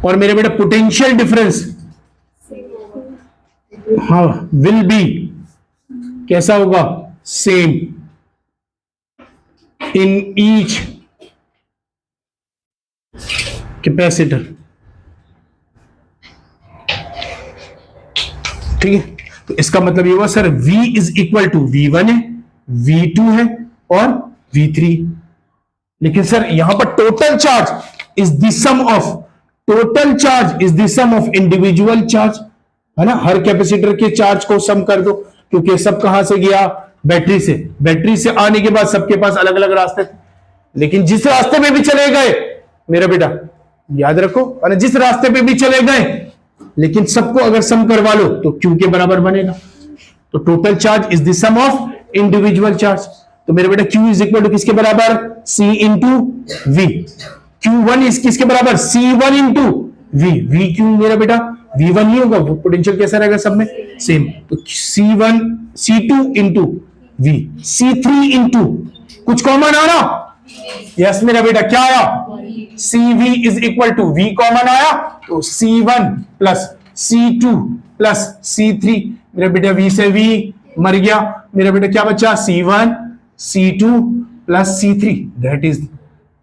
और मेरे बेटा पोटेंशियल डिफरेंस हाँ विल बी कैसा होगा, सेम इन ईच कैपेसिटर। ठीक है, तो इसका मतलब ये हुआ sir V is equal to V1 है, V2 है और V3। लेकिन सर यहां पर total charge is the sum of, total charge is the sum of individual charge, है ना। हर कैपेसिटर के चार्ज को सम कर दो, क्योंकि सब कहां से गया, बैटरी से। बैटरी से आने के बाद सबके पास अलग अलग रास्ते थे, लेकिन जिस रास्ते पे भी चले गए मेरा बेटा याद रखो, और जिस रास्ते पे भी चले गए लेकिन सबको अगर सम करवा लो तो Q के बराबर बनेगा। तो total charge is the sum of individual charge. तो मेरे बेटा Q इज इक्वल टू किसके बराबर, C into V। Q1 is किसके बराबर, C1 इंटू V। V क्यों मेरा बेटा V1 नहीं होगा, वो पोटेंशियल कैसा रहेगा सब में सेम। तो C1 C2 into V, C3 into कुछ कॉमन आ रहा, यस मेरा बेटा क्या आया, CV is equal to V common आया, तो C1 plus C2 plus C3, मेरा बेटा V से V मर गया, मेरा बेटा क्या बचा, C1 C2 plus C3, that is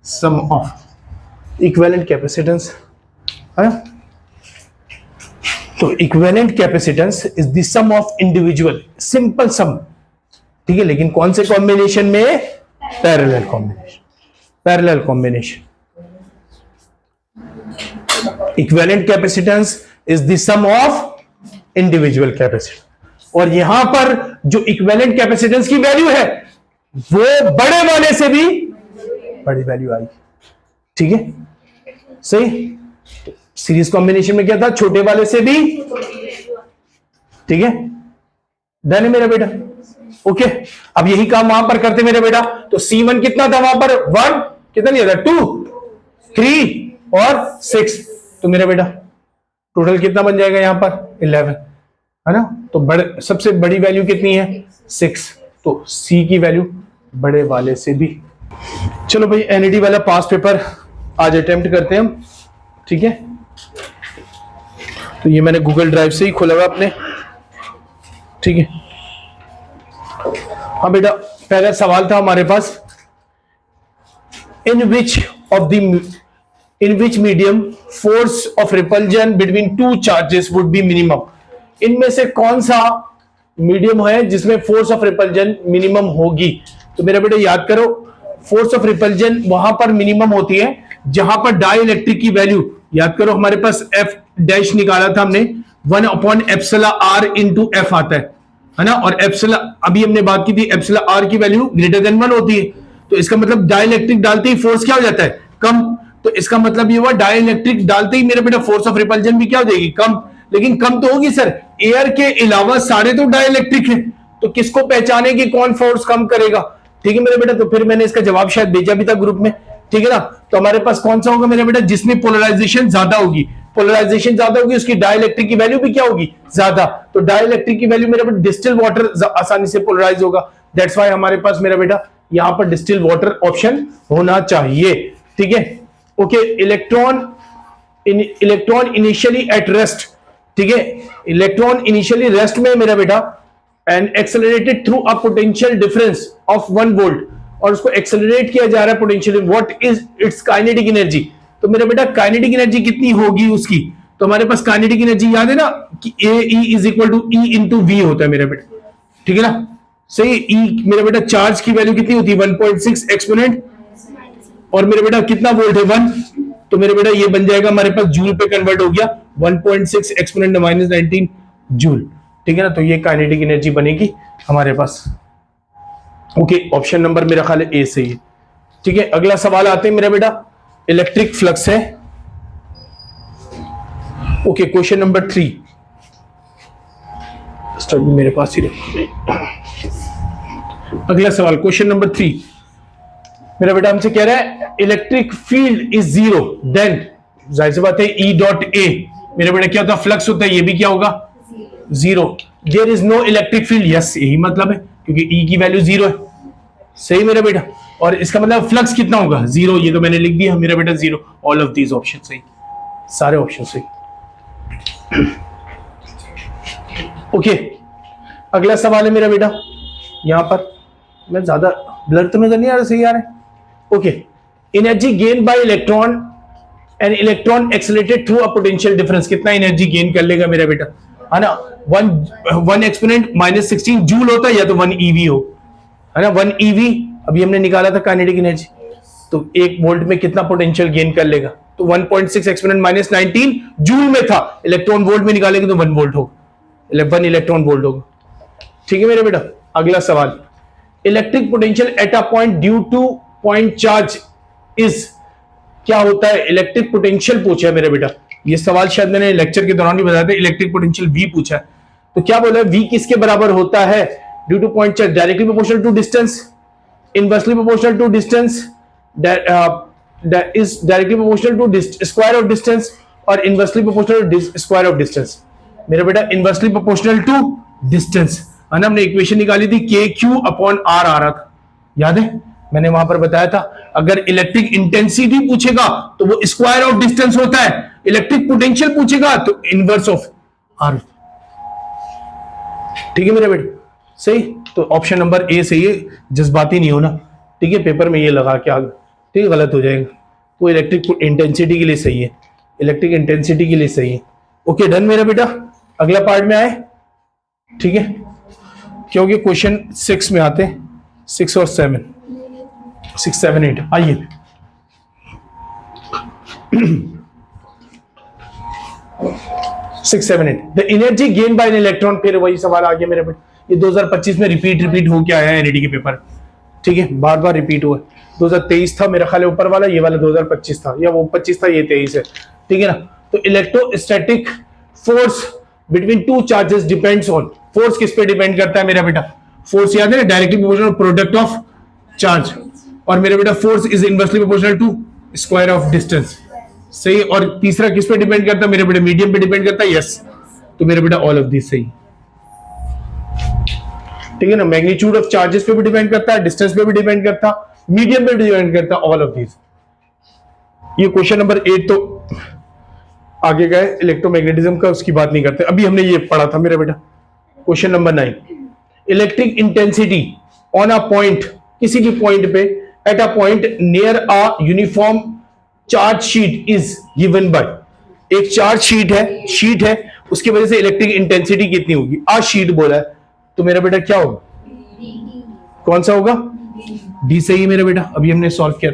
sum of equivalent capacitance है। तो equivalent capacitance is the sum of individual, simple sum. ठीक है, लेकिन कौन से कॉम्बिनेशन में, parallel combination, parallel combination. Equivalent capacitance is the sum of individual capacitance, और यहां पर जो इक्विवेलेंट कैपेसिटेंस की वैल्यू है वो बड़े वाले से भी बड़ी वैल्यू आई। ठीक है, सही। सीरीज कॉम्बिनेशन में क्या था, छोटे वाले से भी, ठीक है, डन है मेरा बेटा। ओके, अब यही काम वहां पर करते मेरे बेटा। तो C1 कितना था वहां पर, 1, कितना लिया था, 2, 3 और 6, तो मेरा बेटा टोटल कितना बन जाएगा यहां पर, 11, है ना। तो बड़े सबसे बड़ी वैल्यू कितनी है, 6, तो C की वैल्यू बड़े वाले से भी। चलो भाई, NED वाला पास पेपर आज अटेम्प्ट करते हैं हम। ठीक है, तो ये मैंने गूगल ड्राइव से ही खोला हुआ अपने। ठीक है, हाँ बेटा, पहला सवाल था हमारे पास, in which medium force of repulsion between two charges would be minimum. इनमें से कौन सा मीडियम है जिसमें फोर्स ऑफ रिपल्जन मिनिमम होगी। तो मेरा बेटा याद करो, फोर्स ऑफ रिपल्जन वहां पर मिनिमम होती है जहां पर डाइलेक्ट्रिक की वैल्यू, याद करो हमारे पास F डैश निकाला था हमने, 1/εr इंटू F आता है ना, और एप्सिलॉन अभी हमने बात की थी, एप्सिलॉन R की वैल्यू ग्रेटर देन 1 होती है। तो इसका मतलब डाइलेक्ट्रिक डालते ही फोर्स क्या हो जाता है, कम। तो इसका मतलब ये हुआ डाइलेक्ट्रिक डालते ही मेरा बेटा फोर्स ऑफ रिपल्जन भी क्या हो जाएगी, कम। लेकिन कम तो होगी सर, एयर के अलावा सारे तो डाइलेक्ट्रिक है, तो किसको पहचाने कि कौन फोर्स कम करेगा। ठीक है मेरे बेटा, तो फिर मैंने इसका जवाब शायद भेजा भी था ग्रुप में। ठीक है ना, तो हमारे पास कौन सा होगा मेरे बेटा, जिसमें पोलराइजेशन ज्यादा होगी। पोलराइजेशन ज्यादा होगी, उसकी डाइलेक्ट्रिक की वैल्यू भी क्या होगी, ज्यादा। तो डाइलेक्ट्रिक की वैल्यू मेरे बेटा डिस्टिल वाटर आसानी से पोलराइज होगा, दैट्स व्हाई हमारे पास मेरा बेटा यहां पर डिस्टिल वाटर ऑप्शन होना चाहिए। ठीक है, okay. Electron initially at rest, ठीक है, इलेक्ट्रॉन इनिशियली रेस्ट में मेरा बेटा, and accelerated through a potential difference of 1 volt, और उसको एक्सेलरेट किया जा रहा है potential, what is it's kinetic energy. तो मेरा बेटा काइनेटिक एनर्जी कितनी होगी उसकी, तो हमारे पास काइनेटिक एनर्जी याद है ना कि AE is equal to E into V होता है मेरा बेटा। ठीक है ना, सही। E मेरा बेटा चार्ज की वैल्यू कितनी होती है, 1.6 एक्सपोनेंट, और मेरे बेटा कितना वोल्ट है, 1, तो मेरे बेटा ये बन जाएगा हमारे पास जूल पे कन्वर्ट हो गया, 1.6 एक्सपोनेंट -19 जूल। ठीक है ना, तो ये काइनेटिक एनर्जी बनेगी हमारे पास। ओके, ऑप्शन नंबर मेरा ख्याल है A सही है। ठीक है, अगला सवाल आते हैं मेरा बेटा, इलेक्ट्रिक फ्लक्स है। ओके, क्वेश्चन नंबर 3 मेरे पास ही अगला सवाल क्वेश्चन नंबर 3 मेरा बेटा हमसे कह रहा है electric field is zero, then जाहिर सी बात है ई डॉट ए मेरा बेटा क्या होता है, फ्लक्स होता है, ये भी क्या होगा, zero. There is no electric field, yes यही मतलब है क्योंकि ई की वैल्यू जीरो है, सही मेरा बेटा। और इसका मतलब फ्लक्स कितना होगा, जीरो, ये तो मैंने लिख दिया मेरा बेटा zero. All of these option सही, सारे ऑप्शन सही। ओके अगला सवाल है मेरा बेटा, यहां पर मैं ज्यादा ब्लर तो नजर नहीं आ रहा, सही आ रहा है। Okay, energy gain by electron and electron accelerated through a potential difference, कितना एनर्जी गेन कर लेगा मेरा बेटा, है ना। वन एक्सपोनेंट -16 जूल होता है या तो 1 ईवी हो, है ना। 1 ईवी अभी हमने निकाला था काइनेटिक एनर्जी, तो 1 वोल्ट में कितना पोटेंशियल गेन कर लेगा, तो 1.6 एक्सपोनेंट -19 जूल में था, इलेक्ट्रॉन वोल्ट में निकालेंगे तो 1 वोल्ट होगा, 1 इलेक्ट्रॉन वोल्ट होगा। ठीक है मेरे बेटा। अगला सवाल, electric potential at a point due to point charge is, क्या होता है, इलेक्ट्रिक पोटेंशियल पूछा है मेरे बेटा। ये सवाल शायद मैंने लेक्चर के दौरान भी बताया था, इलेक्ट्रिक पोटेंशियल वी पूछा है, तो क्या बोला है, वी किसके बराबर होता है, due to point charge, directly proportional to distance, inversely proportional to distance, is directly proportional to square of distance और inversely proportional to square of distance। मेरा बेटा inversely proportional to distance है ना, हमने इक्वेशन निकाली थी KQ अपॉन R आ रहा था, याद है मैंने वहां पर बताया था। अगर इलेक्ट्रिक इंटेंसिटी पूछेगा तो वो स्क्वायर ऑफ डिस्टेंस होता है, इलेक्ट्रिक पोटेंशियल पूछेगा तो इनवर्स ऑफ R। ठीक है मेरे बेटे, सही। तो ऑप्शन नंबर ए सही है, जज्बाती नहीं होना, ठीक है, पेपर में ये लगा के आगे, ठीक है, गलत हो जाएगा। तो इलेक्ट्रिक इंटेंसिटी के लिए सही है, इलेक्ट्रिक इंटेंसिटी के लिए सही है। ओके डन मेरा बेटा, अगला पार्ट में आए, ठीक है, क्योंकि क्वेश्चन 6 में आते हैं, 6 और 7, 6, 7, 8 आइए। Six seven at the energy gain by an electron, फिर वही सवाल आ गया मेरे बेटे, ये 2025 में रिपीट हो के आया है एनईडी के पेपर, ठीक है, बार बार रिपीट हुआ। 2023 था मेरा ख्याल है ऊपर वाला, ये वाला 2025 था, या वो 25 था ये 23 है, ठीक है ना। तो electrostatic force between two charges depends on, force किस पे डिपेंड करता है मेरा बेटा, फोर्स याद है ना, directly proportional product of charge, और मेरा बेटा force is inversely proportional to square of distance, सही। और तीसरा किस पे डिपेंड करता है मेरे बेटा, मीडियम पे डिपेंड करता है, यस। तो मेरे बेटा ऑल ऑफ दिस सही, ठीक है ना। मैग्नीट्यूड ऑफ चार्जेस पे भी डिपेंड करता है, डिस्टेंस पे भी डिपेंड करता, मीडियम पे भी डिपेंड करता, ऑल ऑफ दिस। ये क्वेश्चन नंबर 8 तो आगे गए, इलेक्ट्रोमैग्नेटिज्म का उसकी बात नहीं करते, अभी हमने ये पढ़ा था मेरा बेटा। Question number 9, electric intensity on a point, किसी भी पॉइंट पे, at a point near a uniform charge sheet is given by, एक चार्ज शीट है उसकी वजह से इलेक्ट्रिक इंटेंसिटी कितनी होगी, आ शीट बोला है, तो मेरा बेटा क्या होगा, कौन सा होगा, डी सही है मेरा बेटा, अभी हमने सॉल्व किया,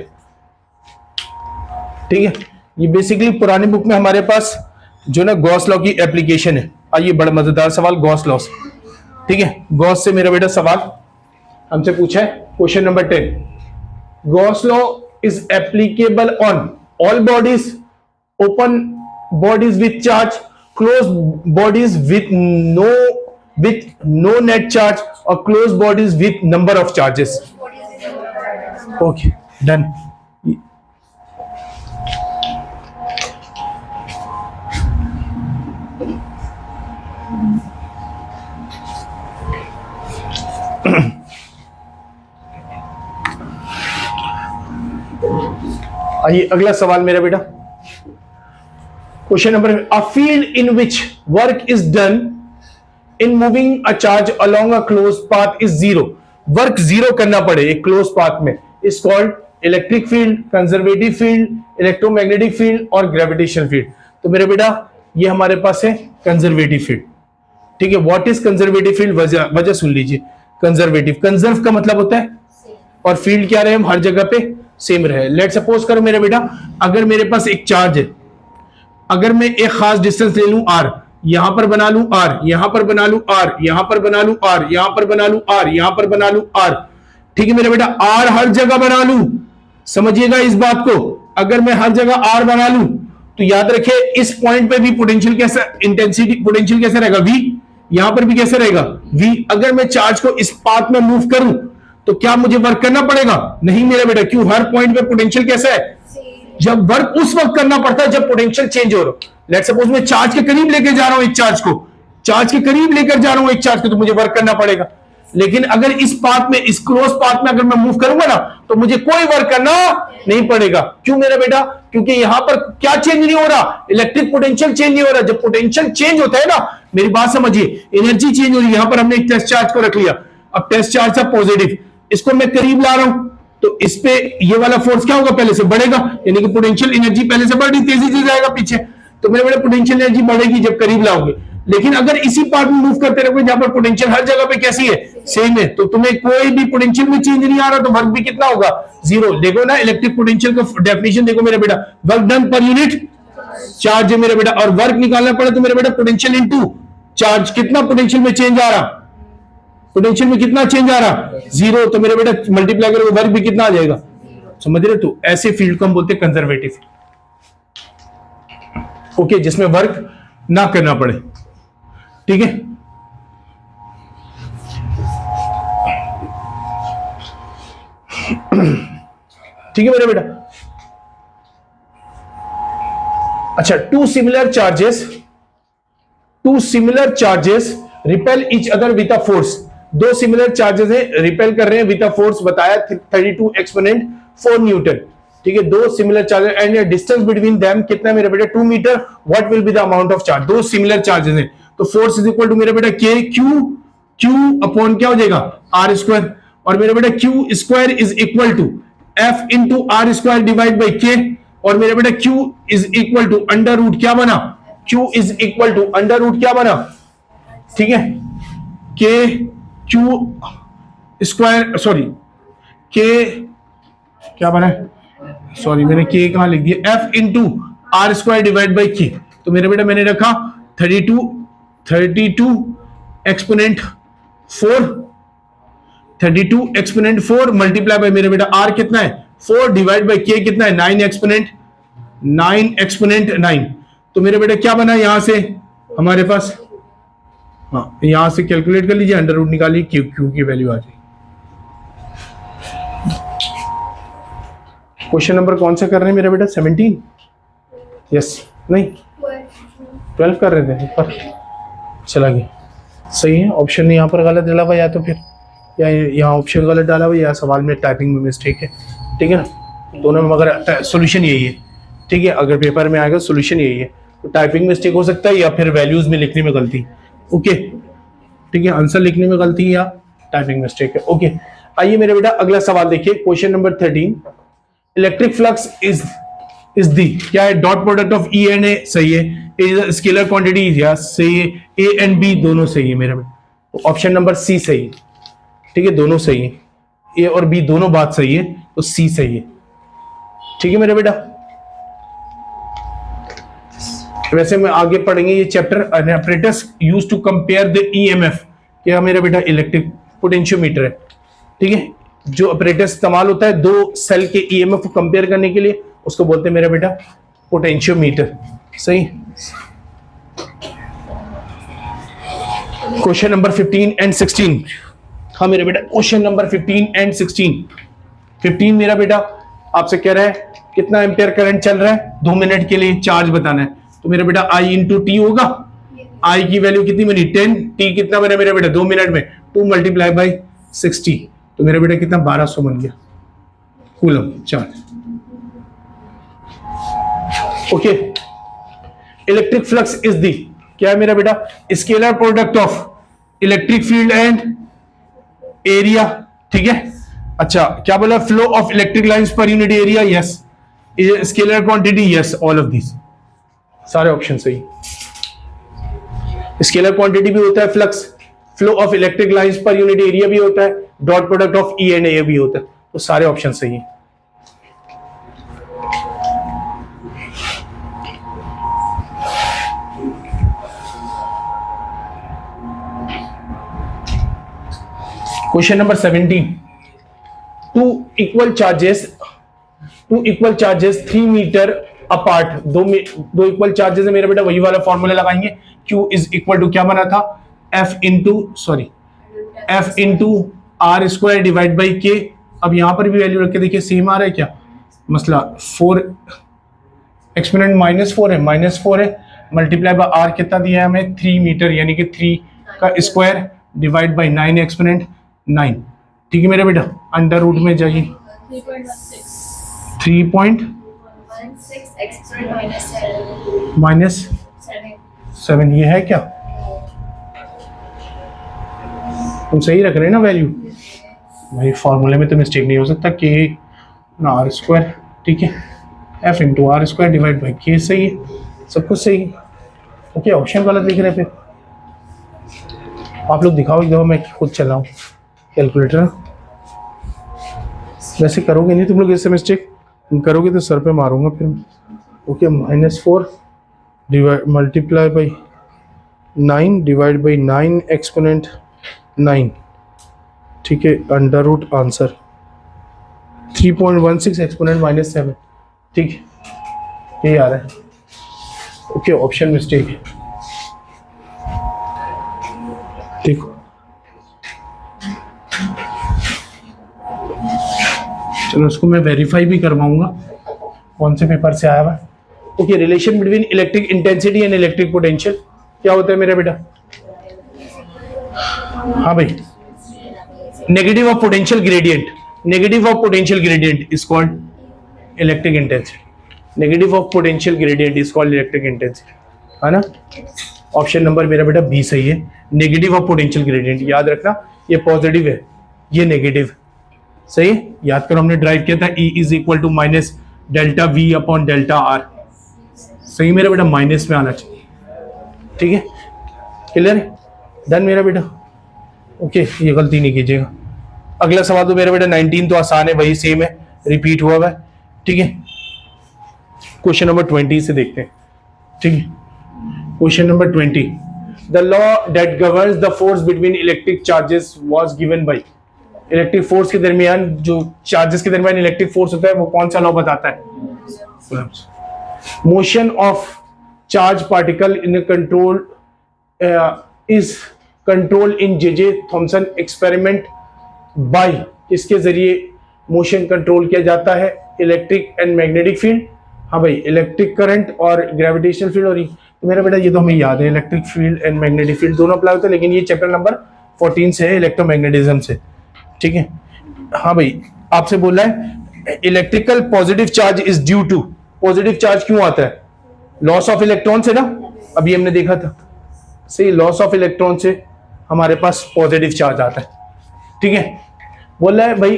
ठीक है। ये बेसिकली पुरानी बुक में हमारे पास जो ना गॉस लॉ की एप्लीकेशन है। आइए बड़ा मजेदार सवाल गॉस लॉ, ठीक है, गॉस से मेरा बेटा सवाल हमसे पूछा है, question number 10, Gauss law is applicable on all bodies, open bodies with charge, close bodies with no net charge, और close bodies with number of charges. Okay done. आइए अगला सवाल मेरा बेटा, question number, a field in which work is done in moving a charge along a close path is zero, work zero करना पड़े एक क्लोज पाथ में, is called electric field, conservative field, electromagnetic field और ग्रेविटेशनल फील्ड। तो मेरे बेटा ये हमारे पास है कंजर्वेटिव फील्ड, ठीक है। व्हाट इज कंजर्वेटिव फील्ड, वजह सुन लीजिए। कंजर्वेटिव, कंजर्व का मतलब होता है, और फील्ड क्या रहे, हम हर जगह पे सेम रहे। लेट सपोज करो मेरे बेटा, अगर मेरे पास एक चार्ज है, अगर मैं एक खास डिस्टेंस ले लूं r, यहां पर बना लूं r, यहां पर बना लूं r, यहां पर बना लूं r, यहां पर बना लूं r, यहां पर बना लूं r, ठीक है मेरे बेटा, r हर जगह बना लूं, समझिएगा इस बात को, अगर मैं हर जगह r बना लूं तो याद रखिए इस पॉइंट पे भी पोटेंशियल कैसा, इंटेंसिटी पोटेंशियल कैसा रहेगा, v, यहां पर भी कैसे रहेगा v। अगर मैं चार्ज को इस पाथ में मूव करूं तो क्या मुझे वर्क करना पड़ेगा? नहीं मेरा बेटा, क्यों? हर पॉइंट पे पोटेंशियल कैसा है? जब वर्क उस वक्त करना पड़ता है जब पोटेंशियल चेंज हो रहा हो। लेट्स सपोज मैं चार्ज के करीब लेकर जा रहा हूं एक चार्ज को, चार्ज के करीब लेकर जा रहा हूं एक चार्ज को, तो मुझे वर्क करना पड़ेगा। लेकिन अगर इस पाथ में, इस क्लोज पाथ में अगर मैं मूव करूंगा ना, तो मुझे कोई वर्क करना नहीं पड़ेगा। क्यों मेरा बेटा? क्योंकि यहां पर क्या चेंज नहीं हो रहा? इलेक्ट्रिक पोटेंशियल चेंज नहीं हो रहा। जब पोटेंशियल चेंज होता है ना, मेरी बात समझिए, एनर्जी चेंज हो रही है। यहां पर हमने एक टेस्ट चार्ज को रख लिया, अब टेस्ट चार्ज था पॉजिटिव, इसको मैं करीब ला रहा हूं, तो इस पे ये वाला फोर्स क्या होगा? पहले से बढ़ेगा, यानी कि पोटेंशियल एनर्जी पहले से बढ़ रही, तेजी से जाएगा पीछे, तो मेरे बेटा पोटेंशियल एनर्जी बढ़ेगी जब करीब लाओगे। लेकिन अगर इसी पार्ट में मूव करते रहोगे जहां पर पोटेंशियल हर जगह पे कैसी है? सेम है, तो तुम्हें कोई भी पोटेंशियल में चेंज नहीं आ रहा, तो वर्क भी कितना होगा? जीरो। देखो ना इलेक्ट्रिक पोटेंशियल का डेफिनेशन देखो मेरे बेटा, work done per unit charge है मेरे बेटा, और वर्क निकालना पड़े तो मेरे बेटा पोटेंशियल इनटू चार्ज, कितना पोटेंशियल में चेंज आ रहा? पोटेंशियल में कितना चेंज आ रहा? जीरो। तो मेरे बेटा मल्टीप्लाई करोगे वर्क भी कितना आ जाएगा? समझ रहे? तो ऐसे फील्ड को हम बोलते हैं कंजर्वेटिव, ओके, जिसमें वर्क ना करना पड़े। ठीक है, ठीक है मेरे बेटा। अच्छा, two similar charges repel each other with a force. दो सिमिलर चार्जेस है, रिपेल कर रहे हैं विद अ फोर्स, बताया 32 एक्सपोनेंट 4 न्यूटन। ठीक है, दो similar charges and distance between them कितना है मेरे बेटा? 2 मीटर। What will be the amount of charge? दो सिमिलर चार्जेस हैं, तो फोर्स इज इक्वल टू मेरे बेटा के क्यू अपॉन क्या हो जाएगा? R square. और मेरे बेटा Q square is equal to F into R square divide by K. और मेरे बेटा Q is equal to under root क्या बना? Q is equal to under root क्या बना? ठीक है, के क्यू स्क्वायर, सॉरी के क्या बना? सॉरी मैंने के कहां लिख दिया? F into R square divide by K. तो मेरे बेटा मैंने रखा 32 एक्सपोनेंट 4 मल्टीप्लाई बाय मेरे बेटा आर कितना है? 4 डिवाइड बाय के कितना है? 9 एक्सपोनेंट 9। तो मेरे बेटा क्या बना यहां से हमारे पास? हाँ, यहां से कैलकुलेट कर लीजिए, अंडर रूट निकालिए, क्यू की वैल्यू आ जाएगी। क्वेश्चन नंबर कौन सा कर रहे हैं मेरा बेटा? 17? यस, नहीं 12 कर रहे थे पर चला गया। सही है, ऑप्शन यहाँ पर गलत डाला हुआ, या तो फिर या यहाँ ऑप्शन गलत डाला हुआ, या सवाल में टाइपिंग में मिस्टेक है। ठीक है ना, दोनों में मगर सोल्यूशन यही है। ठीक है, अगर पेपर में आएगा सोल्यूशन यही है, तो टाइपिंग मिस्टेक हो सकता है या फिर वैल्यूज में लिखने में गलती। ओके, ठीक है, आंसर लिखने में गलती या टाइपिंग मिस्टेक है। ओके, आइए मेरे बेटा अगला सवाल देखिए, question number 13। Electric flux is the क्या है? Dot product of E and A, सही है। इज स्केलर क्वांटिटी, यस सही है। ए एंड बी दोनों सही है मेरे बेटा, ऑप्शन नंबर सी सही है। ठीक है, दोनों सही है, ए और बी दोनों बात सही है, तो सी सही है। ठीक है मेरे बेटा, वैसे में आगे पढ़ेंगे ये chapter, apparatus used to compare the EMF. क्या मेरा बेटा? इलेक्ट्रिक पोटेंशियोमीटर है। ठीक है, जो apparatus इस्तेमाल होता है दो सेल के ईएमएफ को कंपेयर करने के लिए, उसको बोलते हैं मेरा बेटा पोटेंशियोमीटर। सही। Question number 15 and 16। हाँ मेरे बेटा, क्वेश्चन नंबर 15 एंड 16। 15 मेरा बेटा आपसे कह रहा है कितना एम्पियर करंट चल रहा है 2 मिनट के लिए, चार्ज बताना है। तो मेरा बेटा I इंटू टी होगा। I की वैल्यू कितनी बनी? 10। टी कितना बना मेरा बेटा 2 मिनट में? 2 मल्टीप्लाई बाई 60। तो मेरा बेटा कितना? 1200 बन गया coulomb charge. Okay, electric flux is the क्या है मेरा बेटा? Scalar product of electric field and area. ठीक है, अच्छा क्या बोला? Flow of electric lines per unit area, yes. Scalar quantity, yes, all of this, सारे ऑप्शन सही। स्केलर क्वांटिटी भी होता है flux, flow of electric lines per unit area भी होता है, dot product of E and A भी होता है, तो सारे ऑप्शन सही है। Question number 17। Two equal charges 3 metre apart, दो इक्वल चार्जेस है मेरा बेटा, वही वाला फॉर्मूला लगाएंगे। Q इज इक्वल टू क्या बना था? F into R square divide by K. अब यहां पर भी वैल्यू रख के देखिए सेम आ रहा है क्या मसला। 4 एक्सपोनेंट -4 है, -4 है, मल्टीप्लाई बाय आर कितना दिया है हमें 3 मीटर, यानी कि 3 का स्क्वायर डिवाइड बाई 9 एक्सपोनेंट 9। ठीक है मेरा बेटा, अंडर रूट में जाइए 3.-7 ये है क्या, तुम सही रख रहे हैं ना वैल्यू भाई, फॉर्मूले में तो मिस्टेक नहीं हो सकता। के ना आर स्क्वायर, ठीक है, F into R square divide by K, सही है, सब कुछ सही है। ओके, ऑप्शन गलत लिख रहे हैं फिर आप लोग, दिखाओ एक दफा, मैं खुद चलाऊं कैलकुलेटर। वैसे करोगे नहीं तुम लोग इससे मिस्टेक, तुम करोगे तो सर पे मारूंगा फिर। Okay, -4 divide multiply by 9 divide by 9 exponent 9, ठीक है, अंडर रूट आंसर 3.16 एक्सपोनेंट -7, ठीक है, ये आ रहा है। ओके, ऑप्शन मिस्टेक है, देखो चलो उसको मैं वेरीफाई भी करवाऊंगा कौन से पेपर से आया हुआ। Okay, relation between electric intensity and electric potential क्या होता है मेरा बेटा? हाँ भाई, negative of potential gradient, negative of potential gradient is called electric intensity, negative of potential gradient is called electric intensity, है ना। ऑप्शन नंबर मेरा बेटा बी सही है, नेगेटिव ऑफ पोटेंशियल ग्रेडियंट। याद रखना ये पॉजिटिव है, ये नेगेटिव, सही है, याद करो हमने ड्राइव किया था E is equal to minus delta V upon delta R, सही मेरा बेटा, माइनस में आना चाहिए, ठीक है, क्लियर है, डन मेरा बेटा। ओके, ये गलती नहीं कीजिएगा। अगला सवाल तो मेरा बेटा 19 तो आसान है, वही सेम है, रिपीट हुआ हुआ है, ठीक है। क्वेश्चन नंबर 20 से देखते हैं, ठीक है। Question number 20, the law that governs the force between electric charges was given by, electric force के दरमियान, जो चार्जेस के दरमियान इलेक्ट्रिक फोर्स होता है वो कौन सा लॉ बताता है? Motion of charge particle in control is control in J Thomson experiment by, इसके जरिए मोशन कंट्रोल किया जाता है, इलेक्ट्रिक एंड मैग्नेटिक फील्ड। हाँ भाई, इलेक्ट्रिक करंट और ग्रेविटेशनल फील्ड, और तो मेरा बेटा ये तो हमें याद है, electric field and magnetic field दोनों अप्लाई होते हैं, लेकिन ये चैप्टर नंबर 14 से है, इलेक्ट्रोमैग्नेटिज्म से, ठीक है। हाँ भाई, आपसे बोला है electrical positive charge is due to, positive charge क्यों आता है? लॉस ऑफ इलेक्ट्रॉन से ना, अभी हमने देखा था, सही, लॉस ऑफ इलेक्ट्रॉन से हमारे पास पॉजिटिव चार्ज आता है, ठीक है। बोला है भाई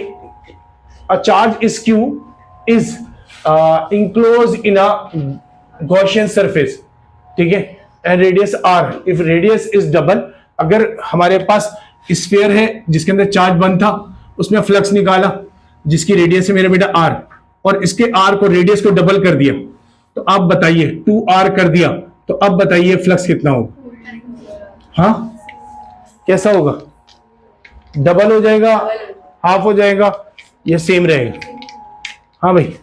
a charge is Q is enclosed in a Gaussian surface, ठीक है, and radius r, if radius is double, अगर हमारे पास स्फीयर है जिसके अंदर चार्ज बंद था, उसमें फ्लक्स निकाला जिसकी रेडियस है मेरा बेटा r, और इसके r को, रेडियस को डबल कर दिया, तो आप बताइए 2r कर दिया, तो अब बताइए फ्लक्स कितना होगा? हाँ, कैसा होगा? डबल हो जाएगा, हाफ हो जाएगा, या सेम रहेगा? हाँ भाई,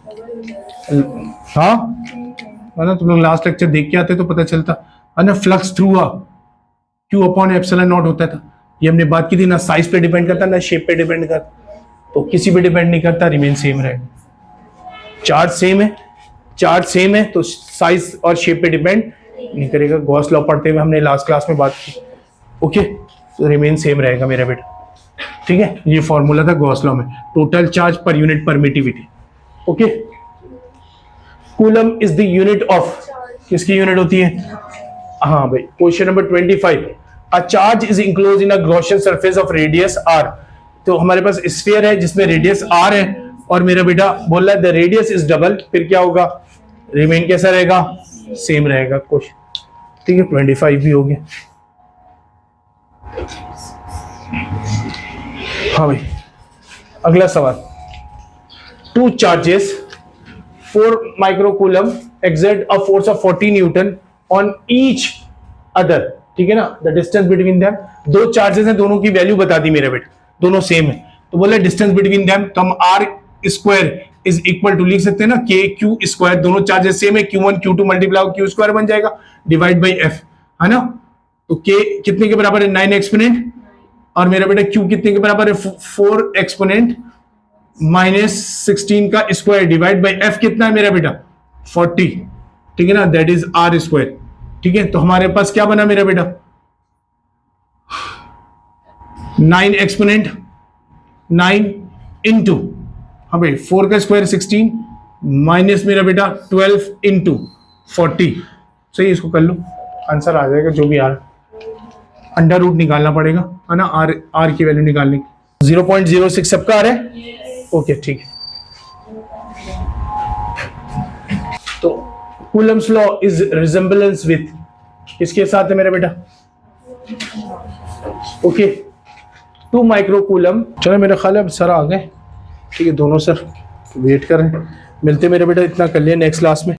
हाँ, है ना, तुम लोग लास्ट लेक्चर देख के आते तो पता चलता है ना, फ्लक्स थ्रू आ क्यू अपॉन एप्सिलॉन नॉट होता था, ये हमने बात की थी ना, साइज पे डिपेंड करता ना शेप पे डिपेंड करता, तो किसी पे डिपेंड नहीं करता, रिमेन सेम रहेगा। चार्ज सेम है, चार्ज सेम है तो साइज और शेप पे डिपेंड नहीं करेगा, गॉस लॉ पढ़ते हुए हमने लास्ट क्लास में बात की, ओके, तो रिमेन सेम रहेगा मेरा बेटा, ठीक है। ये फॉर्मूला था गॉस लॉ में, total charge per unit permittivity, okay. Coulomb is the unit of, किसकी यूनिट होती है? हाँ भाई, question number 25, a charge is enclose in a Gaussian surface of radius r, तो हमारे पास स्फीयर है जिसमें रेडियस r है, और मेरा बेटा बोल रहा है द रेडियस इज डबल, फिर क्या होगा? रिमेन कैसा रहेगा? सेम रहेगा क्वेश्चन, ठीक है। 25 भी हो गया। हाँ भाई, अगला सवाल, two charges 4 microcoulomb exert a force of 40 Newton on each other, ठीक है ना, द डिस्टेंस बिटवीन देम, दो चार्जेस हैं, दोनों की वैल्यू बता दी मेरे बेटे, दोनों सेम है, तो बोले डिस्टेंस बिटवीन देम, तो हम r square is equal to लिख सकते हैं ना, k q स्क्वायर, दोनों चार्जेस सेम है, q1 q2 multiply q square बन जाएगा, डिवाइड बाई f, है ना, तो k कितने के बराबर है? 9 एक्सपोनेंट और मेरा बेटा Q कितने के बराबर है? 4 एक्सपोनेंट -16 का स्क्वायर डिवाइड बाई F कितना है मेरा बेटा? 40, ठीक है ना, दैट इज R स्क्वायर। ठीक है, तो हमारे पास क्या बना मेरा बेटा? 9 एक्सपोनेंट 9 इंटू, हाँ भाई 4 का स्क्वायर 16 माइनस मेरा बेटा 12 इंटू 40। सही, इसको कर लो, आंसर आ जाएगा जो भी आ रहा। अंडर रूट निकालना पड़ेगा, है ना, आर की वैल्यू निकालने की। 0.06 सबका आ रहा है? ओके, ठीक है। तो Coulomb's law is resemblance with, किसके साथ है मेरा बेटा? Okay, 2 micro coulomb. चलो मेरा ख्याल है अब सर आ गए, ठीक है, दोनों सर वेट कर रहे हैं, मिलते मेरे बेटा, इतना कर लिया नेक्स्ट क्लास में।